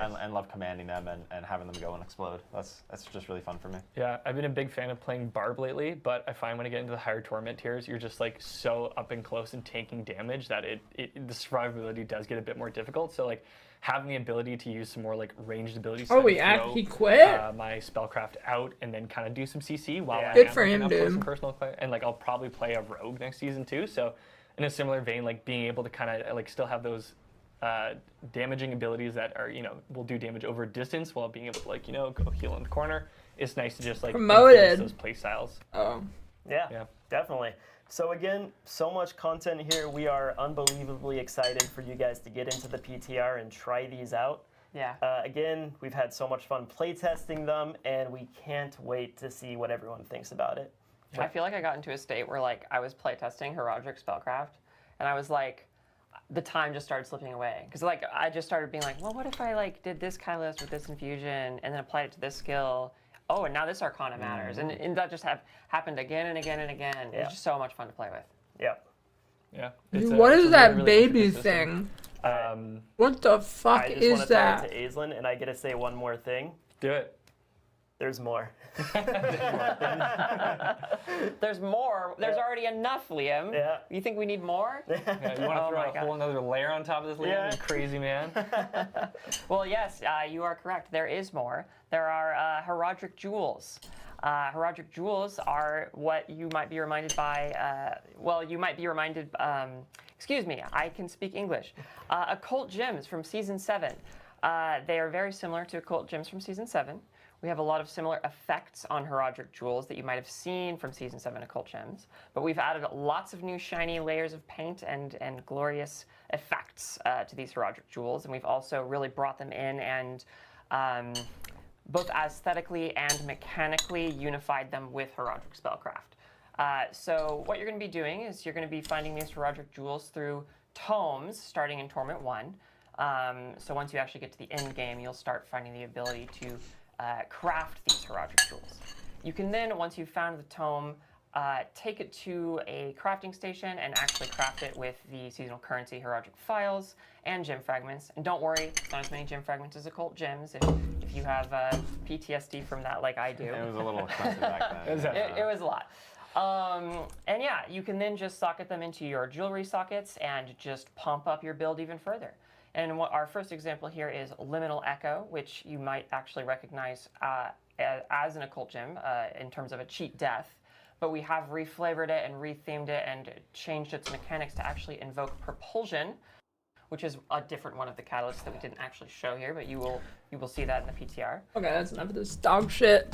and love commanding them and having them go and explode. That's just really fun for me. Yeah, I've been a big fan of playing Barb lately, but I find when I get into the higher torment tiers, you're just like so up and close and taking damage that the survivability does get a bit more difficult. So like having the ability to use some more like ranged abilities. Oh, he quit? My Spellcraft out and then kind of do some CC while I Good am for looking him, up close dude. and personal play. And like I'll probably play a rogue next season too. So in a similar vein, like being able to kind of like still have those damaging abilities that are, will do damage over distance while being able to like, go heal in the corner. It's nice to just like Promoted. influence those play styles. Oh. Yeah, definitely. So again, so much content here. We are unbelievably excited for you guys to get into the PTR and try these out. Yeah. Again, we've had so much fun playtesting them, and we can't wait to see what everyone thinks about it. I feel like I got into a state where like I was playtesting Heraldric Spellcraft, and I was like, the time just started slipping away because like I just started being like, well, what if I like did this catalyst with this infusion and then applied it to this skill? oh, and now this arcana matters, and that just happened again and again and again. Yeah. It's just so much fun to play with. Yeah. Yeah. Dude, what is that really baby intricate system. thing? What the fuck I just is want to throw that? it to Aislinn, and I get to say one more thing. Do it. There's more. There's more. There's already enough, Liam. Yeah. You think we need more? Yeah, you want to Oh throw my a God. whole another layer on top of this, Liam? Yeah. You crazy man. Well, yes, you are correct. There is more. There are Herodric jewels. Herodric jewels are what you might be reminded by, you might be reminded, excuse me, I can speak English. Occult gems from Season 7. They are very similar to occult gems from Season 7. We have a lot of similar effects on Herodric jewels that you might have seen from Season 7 occult gems, but we've added lots of new shiny layers of paint and glorious effects to these Herodric jewels, and we've also really brought them in and both aesthetically and mechanically unified them with Herodric Spellcraft. So what you're going to be doing is you're going to be finding these Herodric jewels through tomes starting in Torment 1. So once you actually get to the end game, you'll start finding the ability to craft these Herodric jewels. You can then, once you've found the tome, take it to a crafting station and actually craft it with the seasonal currency Herodric files and gem fragments. And don't worry, it's not as many gem fragments as occult gems if you have PTSD from that like I do. It was a little expensive back then. It was a lot. And yeah, you can then just socket them into your jewelry sockets and just pump up your build even further. And what our first example here is Liminal Echo, which you might actually recognize as an occult gem in terms of a cheat death. But we have reflavored it and rethemed it and changed its mechanics to actually invoke propulsion, which is a different one of the catalysts that we didn't actually show here, but you will see that in the PTR. Okay, that's enough of this dog shit.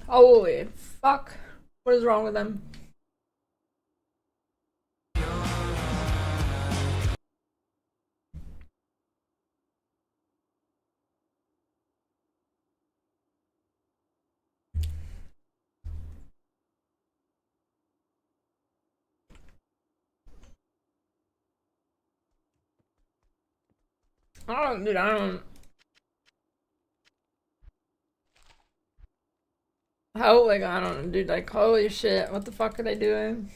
Holy fuck. What is wrong with them? Dude, I don't. Holy, I don't, dude, like, holy shit, what the fuck are they doing?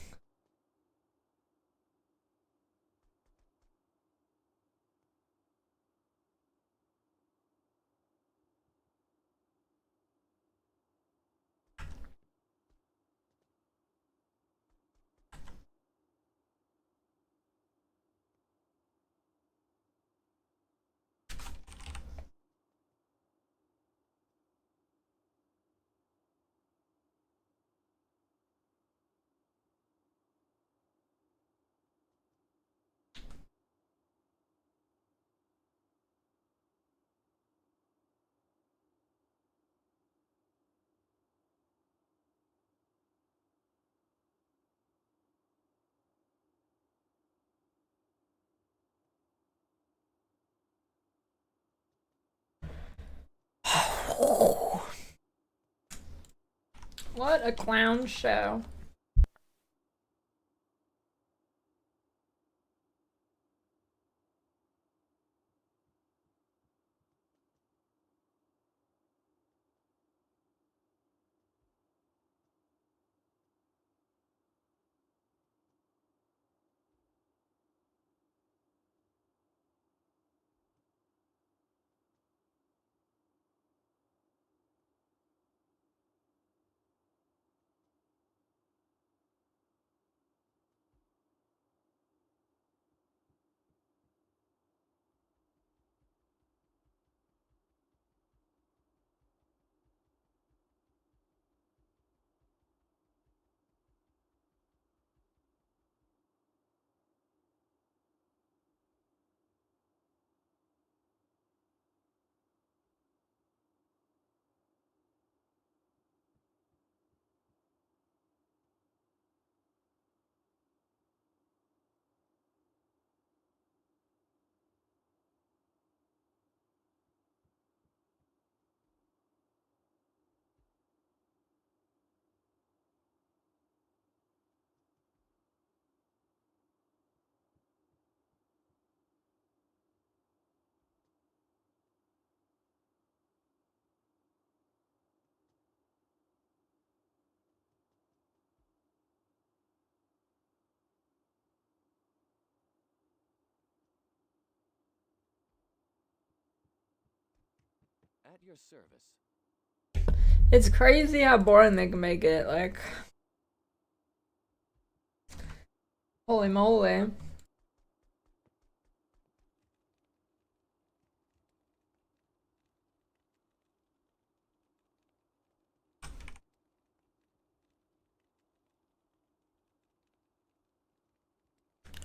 What a clown show. At your service. It's crazy how boring they can make it, like. Holy moly.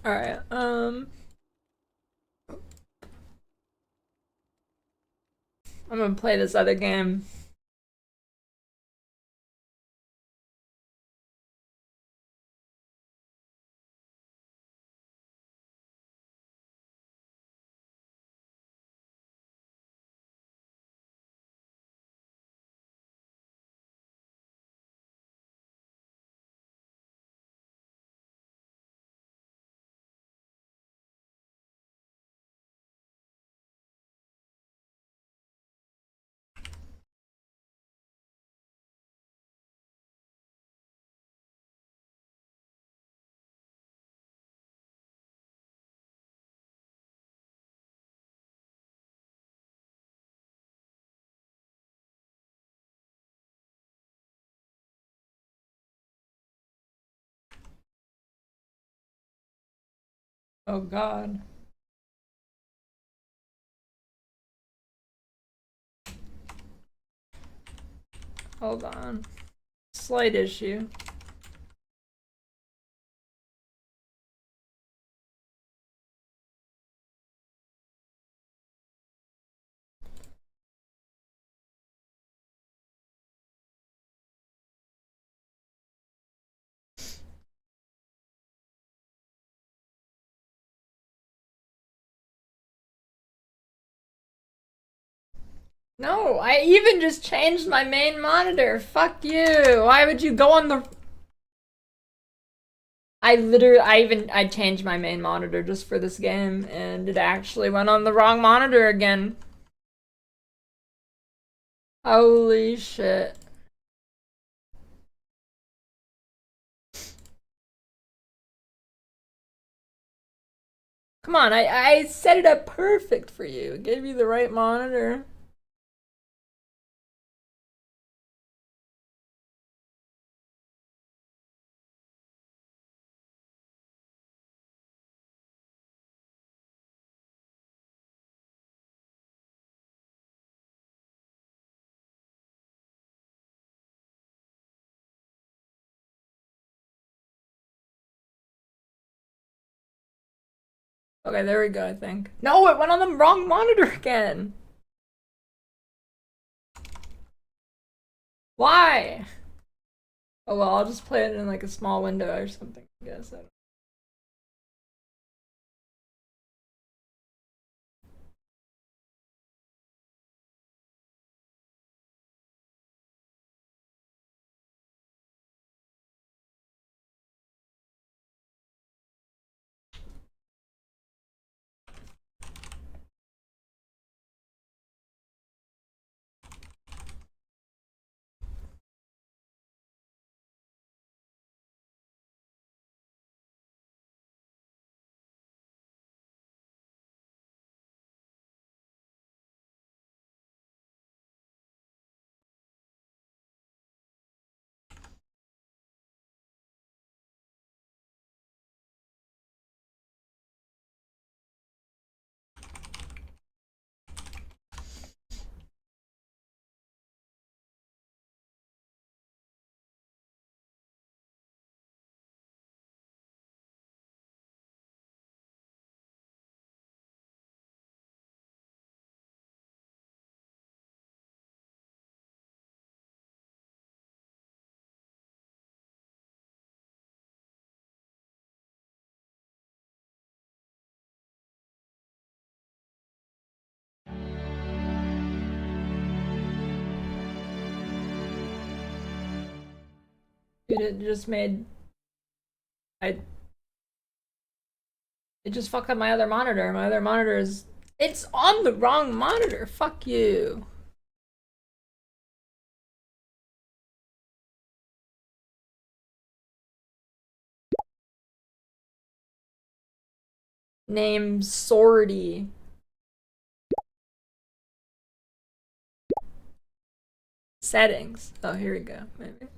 Alright, I'm gonna play this other game. Oh god. Hold on. Slight issue. No, I even just changed my main monitor. Fuck you. Why would you go on the... I changed my main monitor just for this game, and it actually went on the wrong monitor again. Holy shit. Come on, I set it up perfect for you. It gave you the right monitor. Okay, there we go, I think. No, it went on the wrong monitor again. Why? Oh well, I'll just play it in like a small window or something, I guess. I don't... Dude, it just made... It just fucked up my other monitor. My other monitor is... It's on the wrong monitor! Fuck you. Name Sorty. Settings. Oh, here we go. Maybe.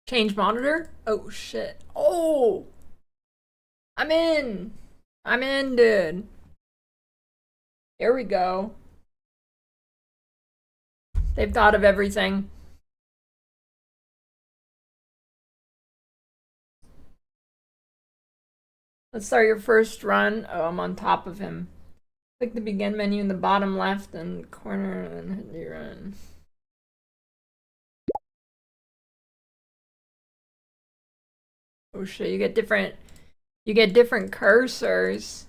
Change monitor? Oh, shit. Oh! I'm in! I'm in, dude. Here we go. They've thought of everything. Let's start your first run. Oh, I'm on top of him. Click the begin menu in the bottom left and corner and hit your run. Oh shit, you get different cursors.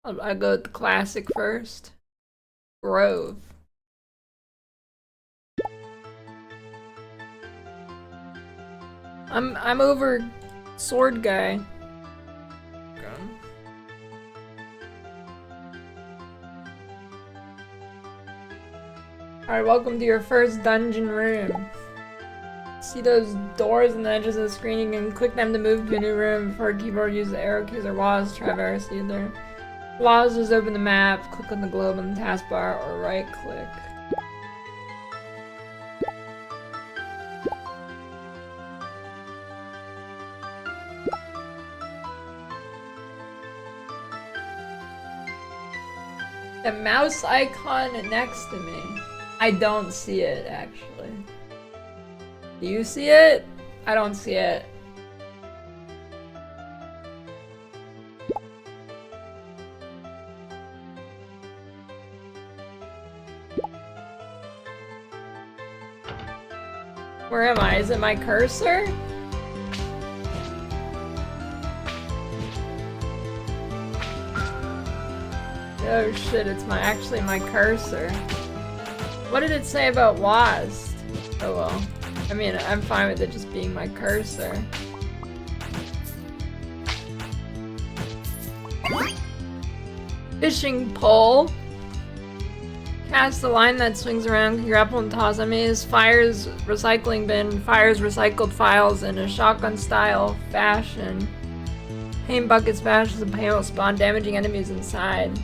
I go with the classic first. Grove. I'm over sword guy. Alright, welcome to your first dungeon room. See those doors on the edges of the screen? You can click them to move to a new room. Before keyboard, use the arrow keys or WASD to traverse either. WASD is open the map, click on the globe on the taskbar, or right click. The mouse icon next to me. I don't see it, actually. Do you see it? I don't see it. Where am I? Is it my cursor? Oh shit, it's actually my cursor. What did it say about WASD? Oh well. I mean, I'm fine with it just being my cursor. Fishing pole. Cast the line that swings around, can grapple and toss enemies. Fires recycling bin. Fires recycled files in a shotgun style fashion. Paint bucket smashes the paint will spawn, damaging enemies inside.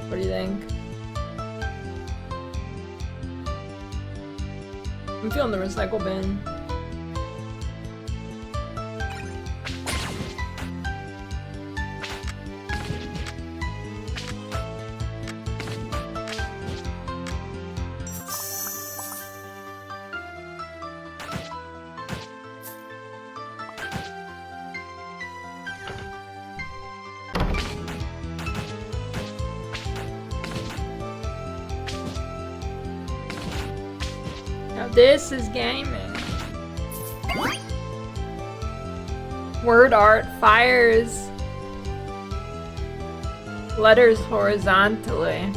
What do you think? I'm feeling the recycle bin. This is gaming. Word art fires letters horizontally.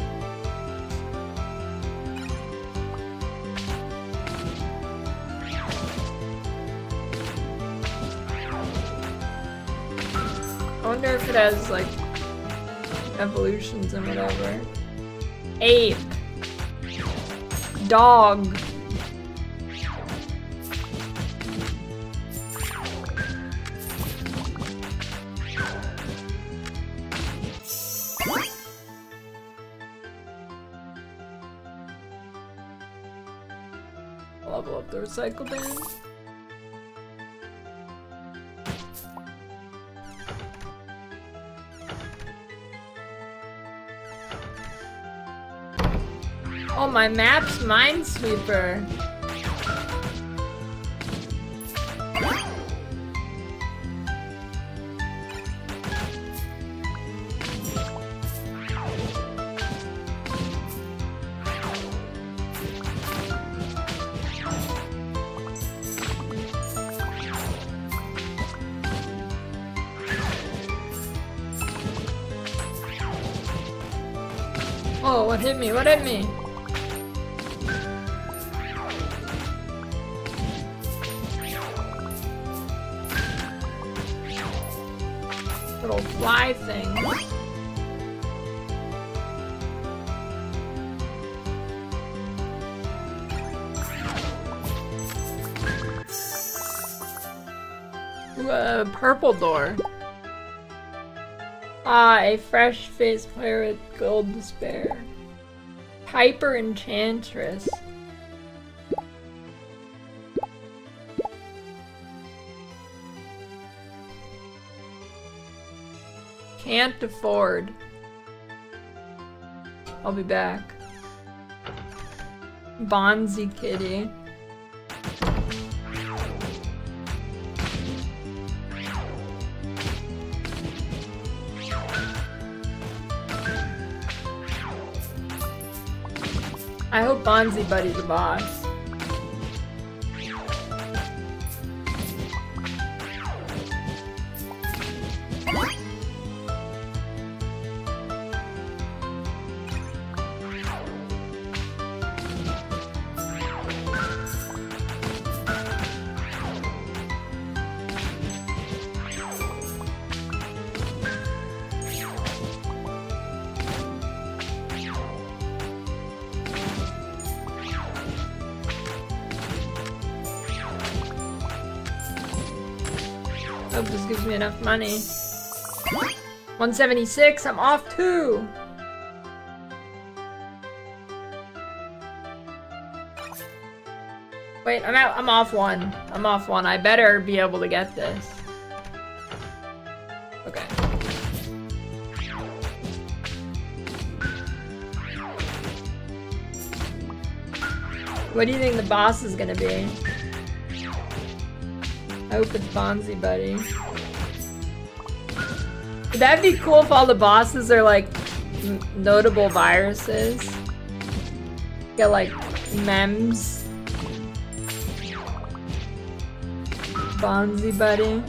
I wonder if it has like evolutions and whatever. Ape. Dog. Level up the recycle bin. Oh, my map's Minesweeper. Oh, what hit me? What hit me? Little fly thing. Ooh, a purple door. Ah, a fresh-faced player with gold to spare. Piper Enchantress. Can't afford. I'll be back. Bonzi Kitty. I hope Bonzi Buddy's a boss. Hope this gives me enough money. 176, I'm off 2! Wait, I'm off 1. I'm off 1. I better be able to get this. Okay. What do you think the boss is gonna be? I hope it's Bonzi Buddy. Would that be cool if all the bosses are like notable viruses? Get like memes. Bonzi Buddy.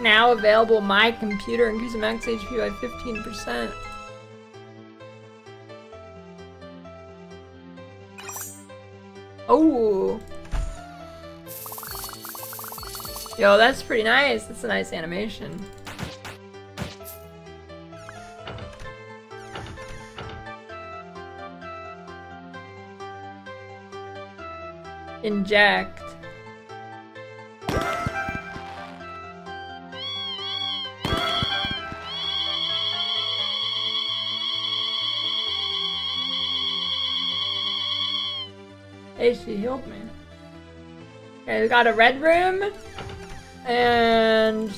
Now available my computer, increase the max HP by 15%. Oh, yo, that's pretty nice. That's a nice animation. Inject. Hey, she healed me. Okay, we got a red room. And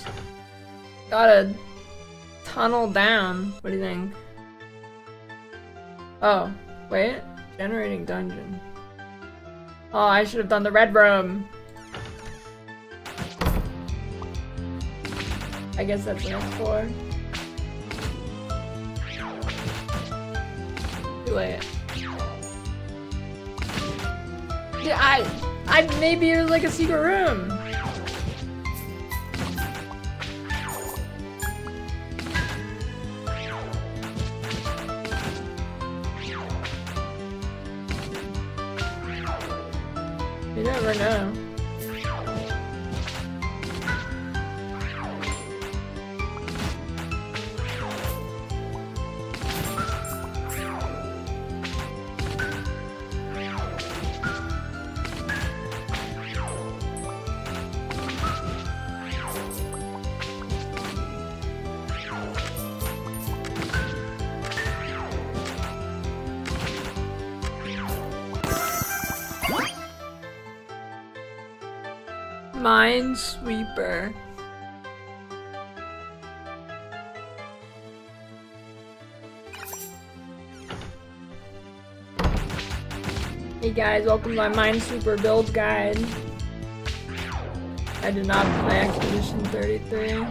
got a tunnel down. What do you think? Oh, wait. Generating dungeon. Oh, I should have done the red room. I guess that's the next floor. Too late. Yeah, I maybe it was like a secret room. You never know. Minesweeper. Hey guys, welcome to my Minesweeper build guide. I did not play Expedition 33.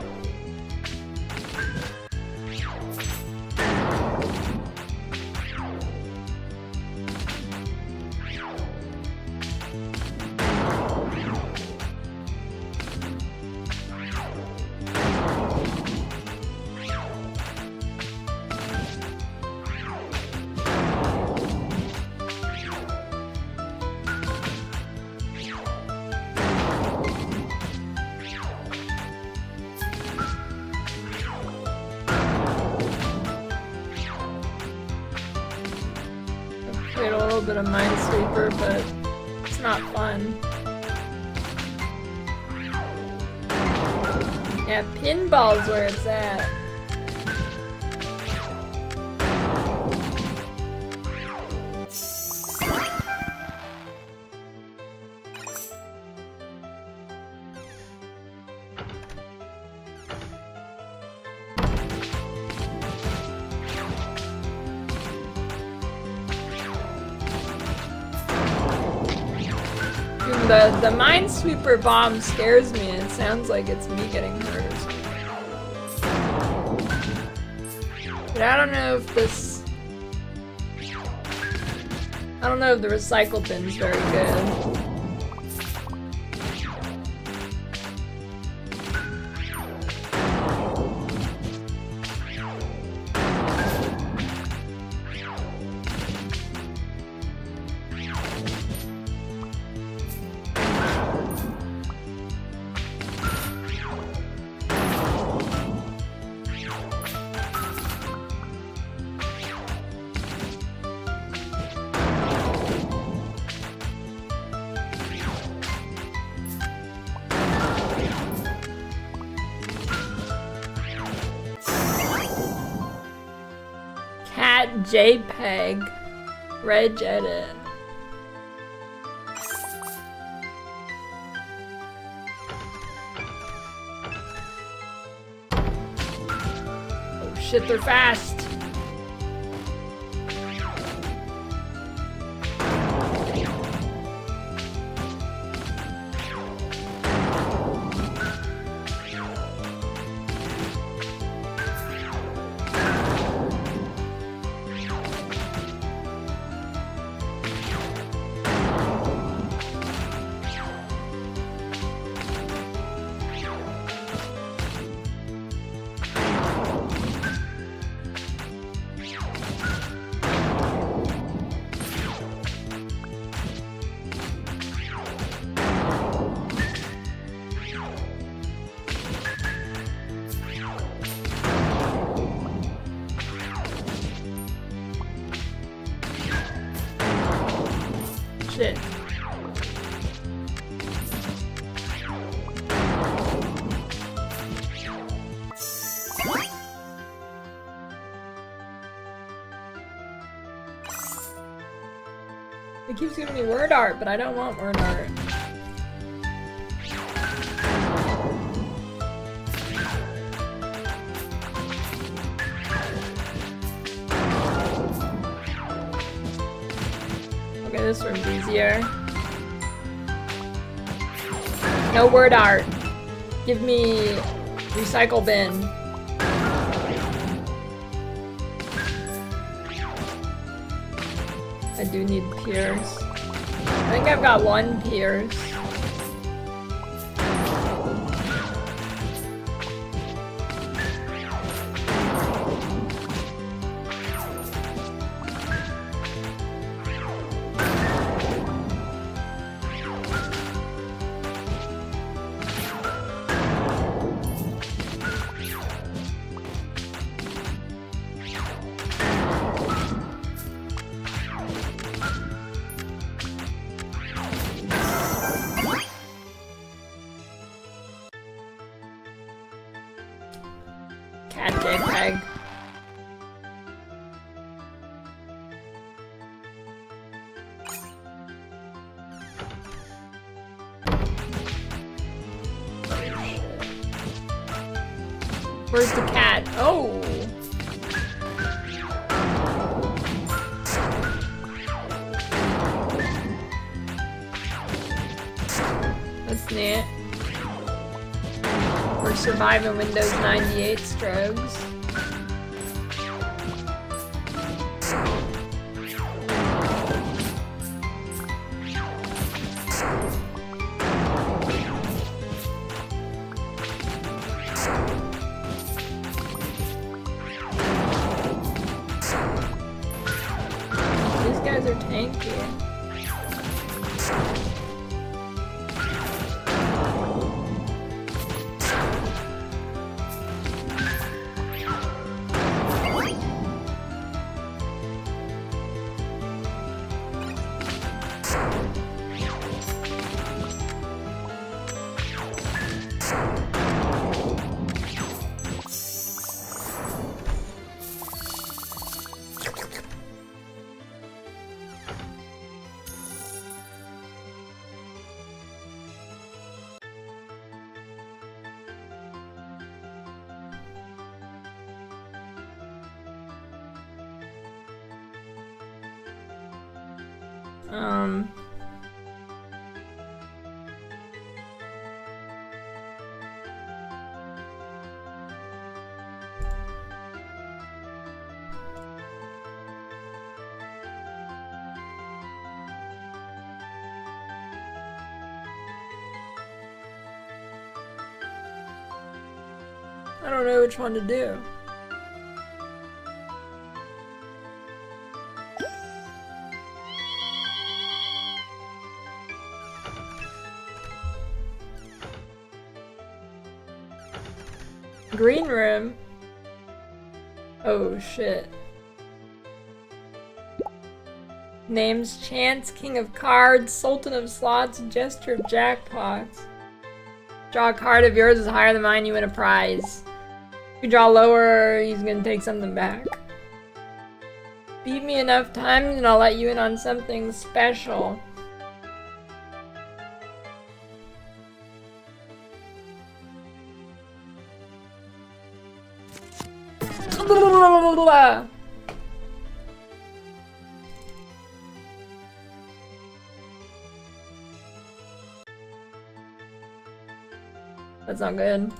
little bit of Minesweeper, but it's not fun. Yeah, pinball's where it's at. The Minesweeper bomb scares me. It sounds like it's me getting hurt or something. But I don't know if this... I don't know if the recycle bin's very good. JPEG. Reg edit. Oh shit, they're fast. Shit. It keeps giving me word art, but I don't want word art. Okay, this one's easier. No word art. Give me recycle bin. I do need Pierce. I think I've got one Pierce. Cat JPEG. Where's the cat? Oh! That's neat. We're surviving Windows 98 strokes. These guys are tanky. I don't know which one to do. Green room? Oh shit. Names Chance, King of Cards, Sultan of Slots, Gesture of Jackpots. Draw a card if yours is higher than mine, you win a prize. If you draw lower, he's gonna take something back. Beat me enough times and I'll let you in on something special. That's not good.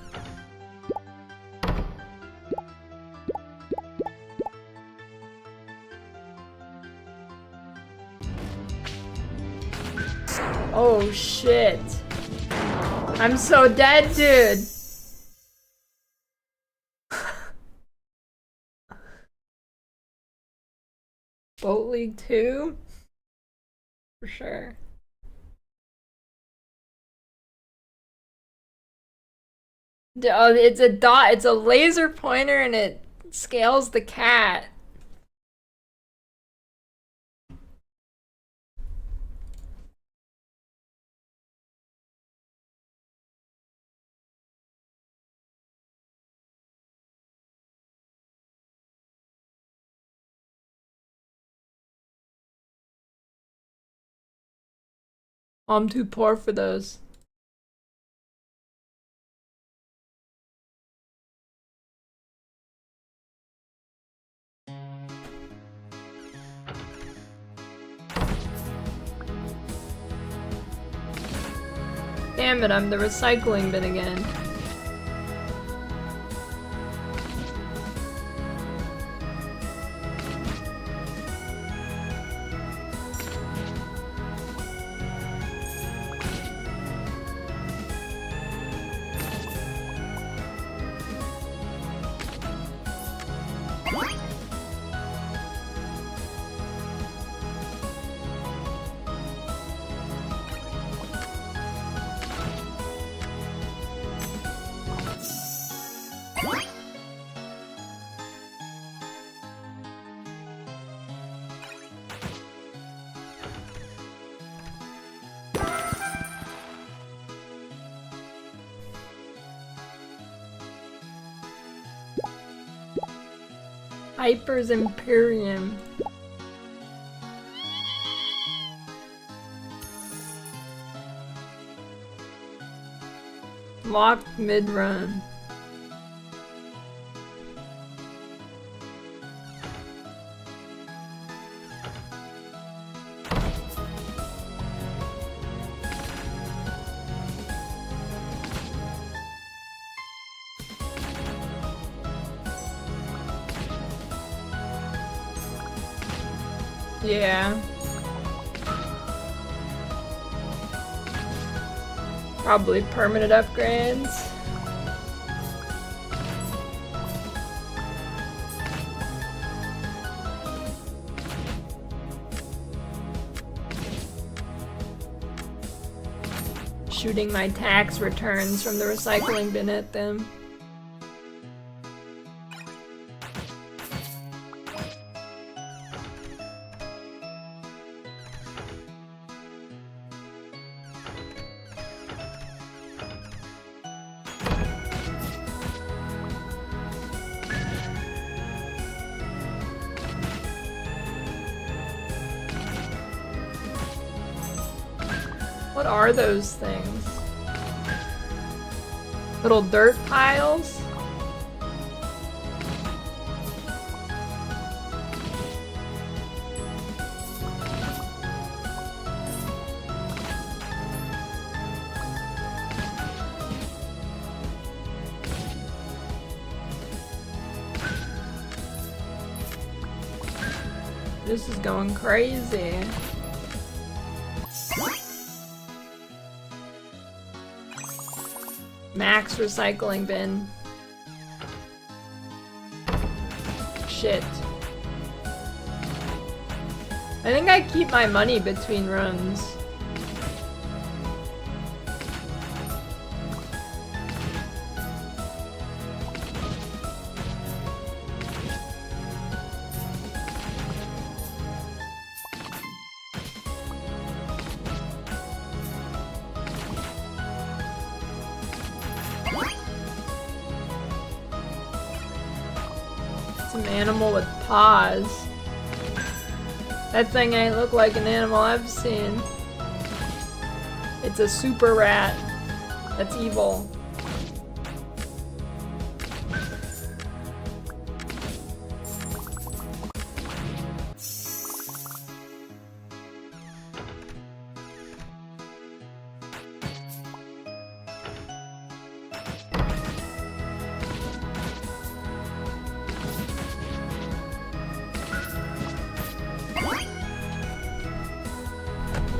Oh shit. I'm so dead, dude. Boat League 2? For sure. Oh, it's a dot, it's a laser pointer and it scales the cat. I'm too poor for those. Damn it, I'm the recycling bin again. Hyper's Imperium. Locked mid-run. Yeah. Probably permanent upgrades. Shooting my tax returns from the recycling bin at them. What are those things? Little dirt piles? This is going crazy. Max recycling bin. Shit. I think I keep my money between runs. Some animal with paws. That thing ain't look like an animal I've seen. It's a super rat. That's evil.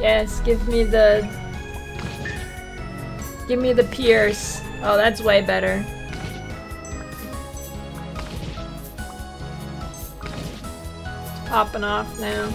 Yes, give me the pierce. Oh, that's way better. It's popping off now.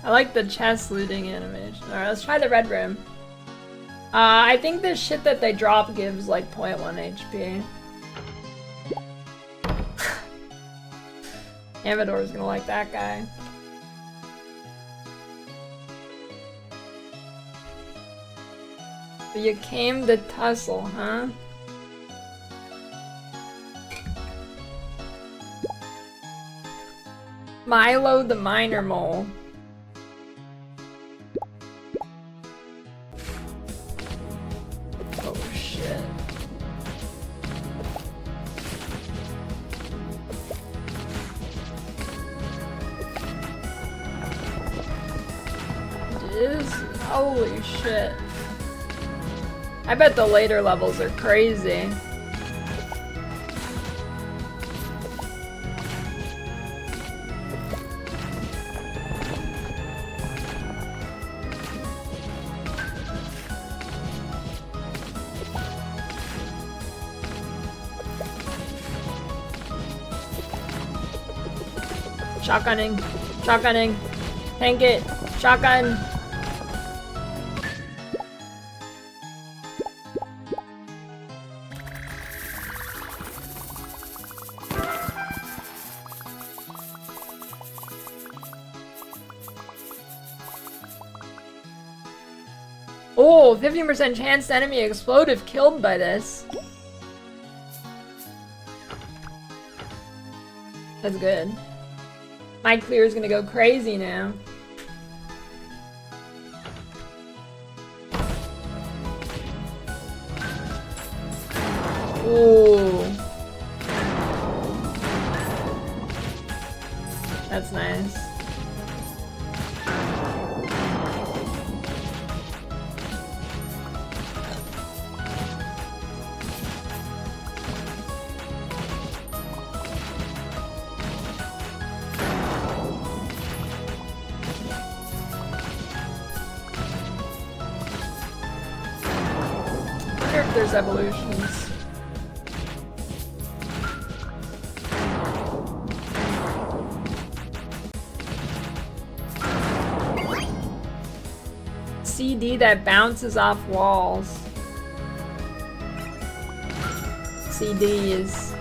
I like the chest looting animation. Alright, let's try the red room. I think the shit that they drop gives like 0.1 HP. Amador's gonna like that guy. But you came to tussle, huh? Milo the Minor Mole. Oh shit. Holy shit. I bet the later levels are crazy. Shotgunning. Shotgunning. Tank it. Shotgun. Oh, 15% chance the enemy explode if killed by this. That's good. My clear is gonna go crazy now. Ooh. That's nice. I wonder if there's evolutions. CD that bounces off walls. CDs.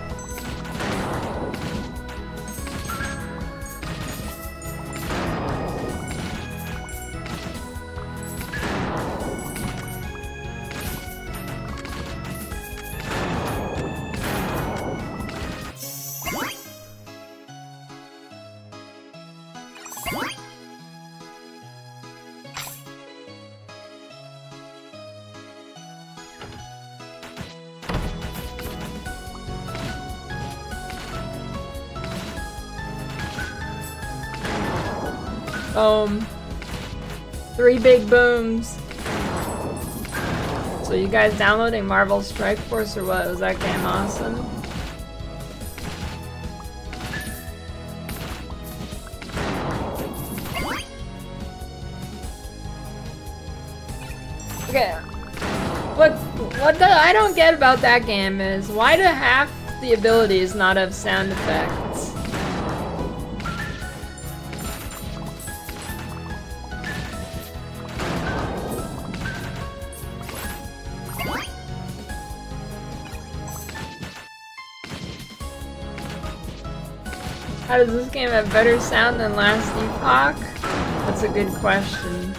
Boom. 3 big booms. So you guys downloading Marvel Strike Force or what? Was that game awesome? Okay. What I don't get about that game is why do half the abilities not have sound effects? How does this game have better sound than Last Epoch? That's a good question.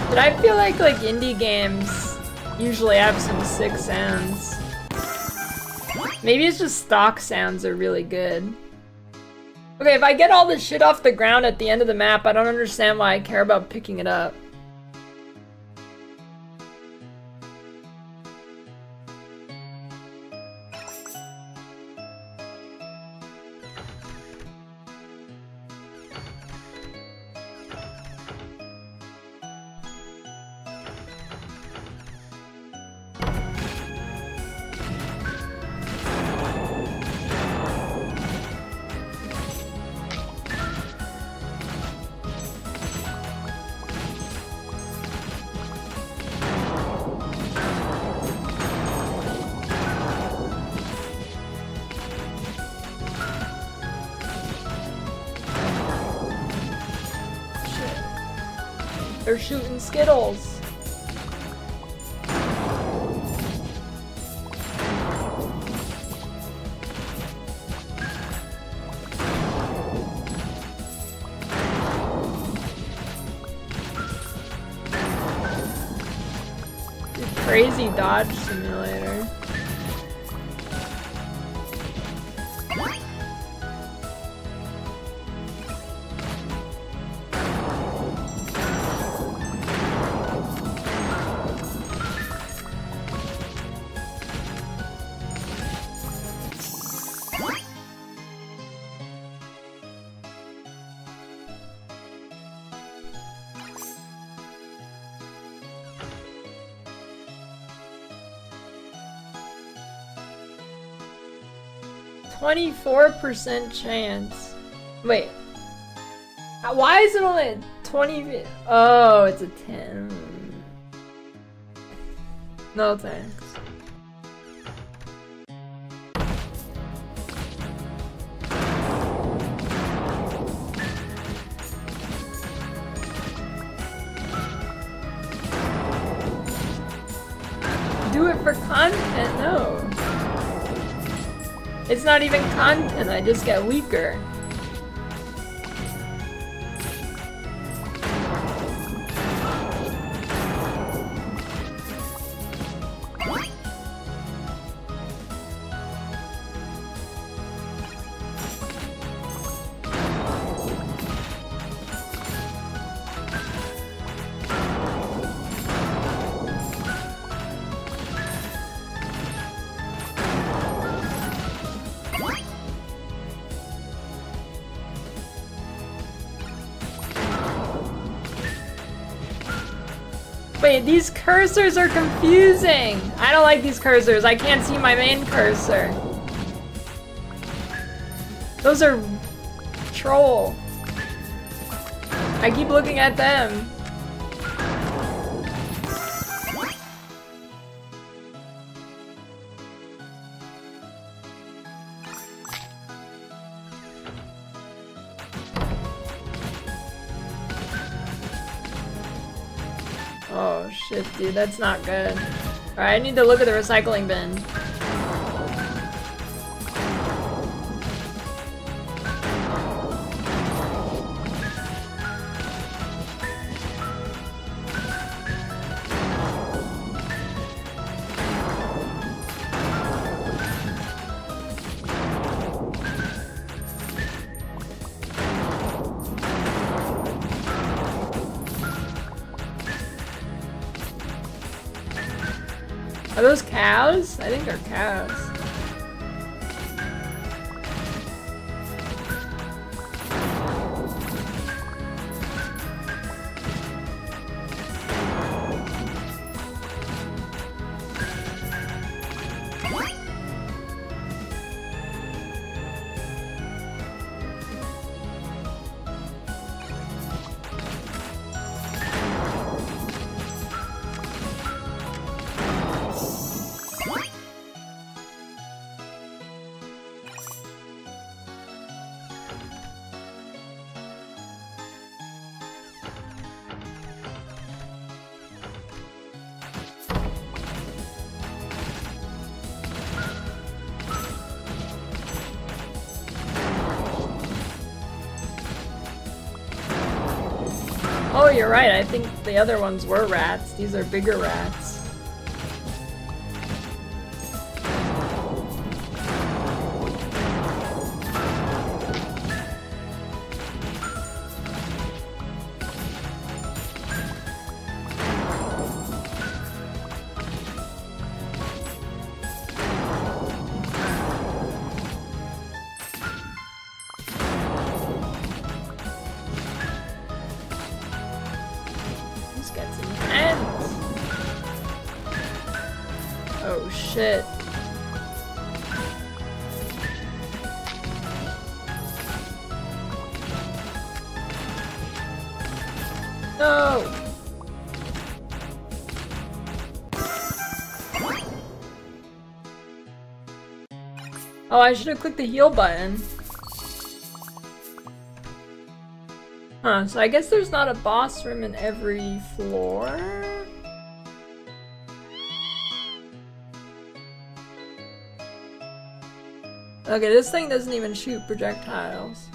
But I feel like indie games usually have some sick sounds. Maybe it's just stock sounds are really good. Okay, if I get all this shit off the ground at the end of the map, I don't understand why I care about picking it up. They're shooting Skittles. Crazy dodge simulator. %24 chance. Wait. Why is it only a 20? Oh, it's a 10. No thanks. Do it for content? No. It's not even content, I just get weaker. Wait, these cursors are confusing! I don't like these cursors. I can't see my main cursor. Those are troll. I keep looking at them. Oh shit, dude, that's not good. Alright, I need to look at the recycling bin. Are those cows? I think they're cows. Oh, you're right. I think the other ones were rats. These are bigger rats. Oh shit. No! Oh, I should have clicked the heal button. Huh, so I guess there's not a boss room in every floor? Okay, this thing doesn't even shoot projectiles.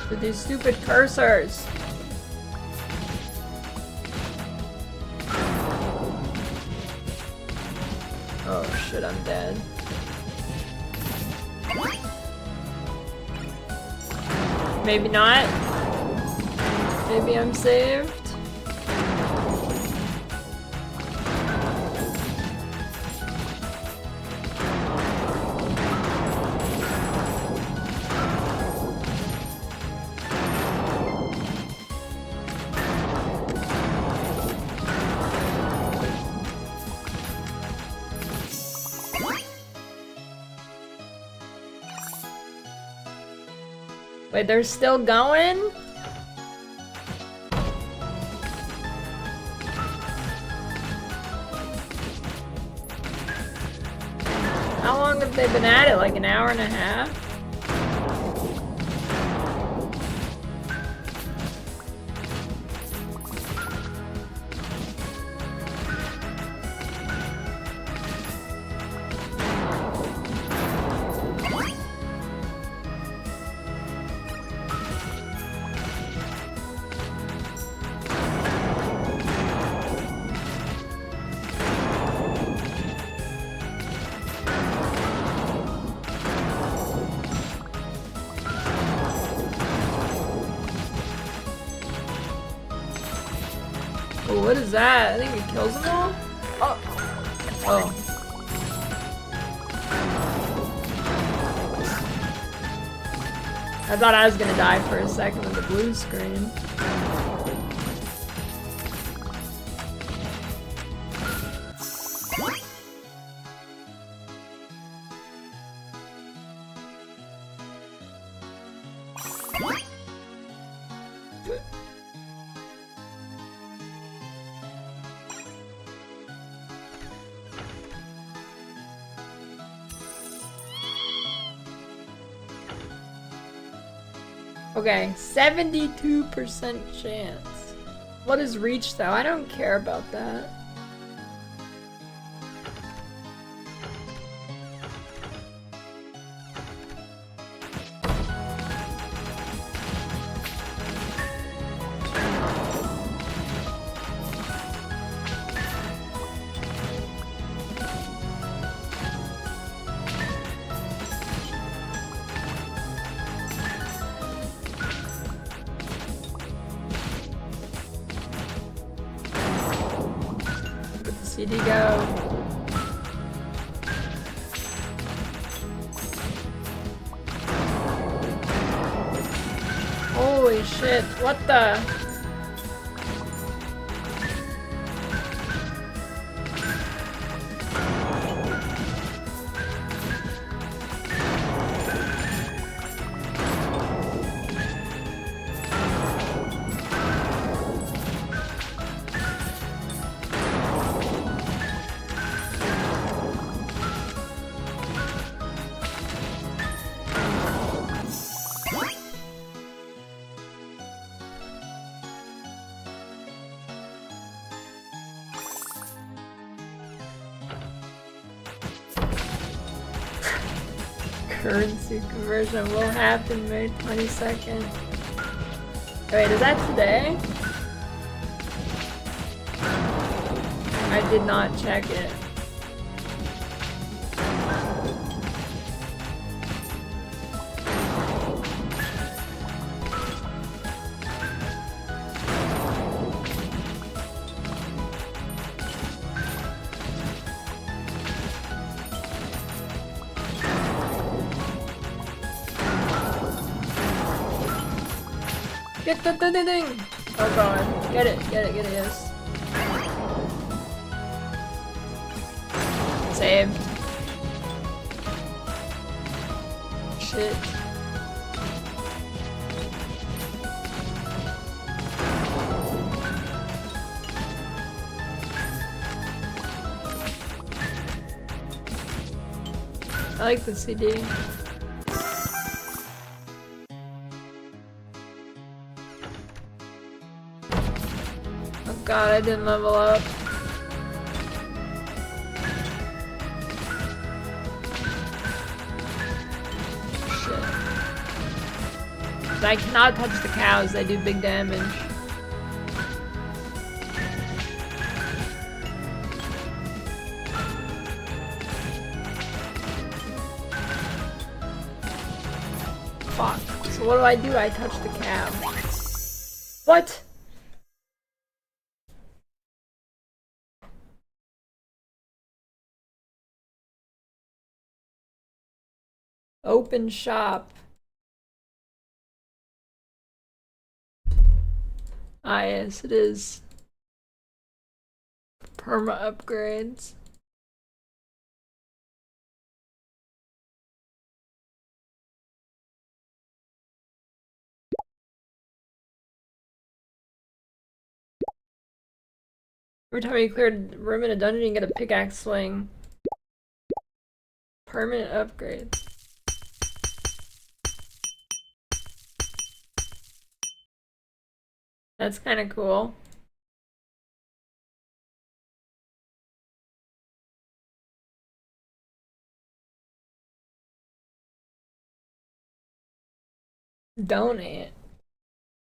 With these stupid cursors. Oh shit, I'm dead. Maybe not. Maybe I'm saved. Wait, they're still going? How long have they been at it? Like an hour and a half? Oh, what is that? I think it kills them all? Oh. Oh. I thought I was gonna die for a second with the blue screen. Okay, 72% chance. What is reach though? I don't care about that. CD go. Holy shit, what the? Currency conversion will happen May 22nd. Wait, is that today? I did not check it. Get the thing! Oh god. Get it, yes. Saved. Shit. I like the CD. God, I didn't level up. Shit. But I cannot touch the cows, they do big damage. Fuck. So what do? I touch the cow. What? Open shop. Ah, yes, it is. Perma upgrades. Every time you clear a room in a dungeon, you get a pickaxe swing. Permanent upgrades. That's kind of cool. Donate.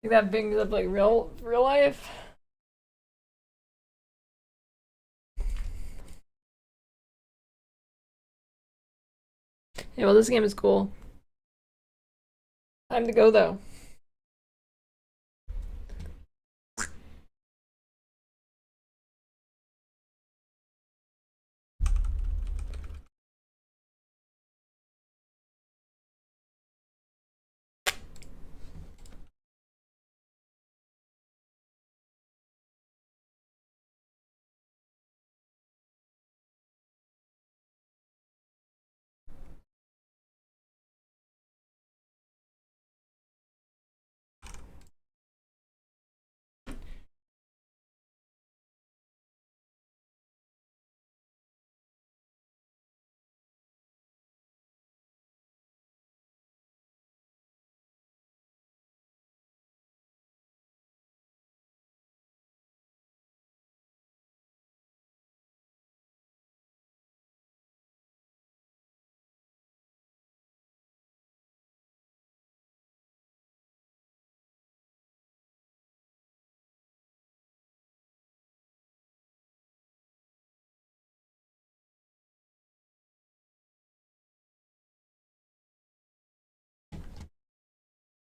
Think that brings up like real life? Yeah, well, this game is cool. Time to go though.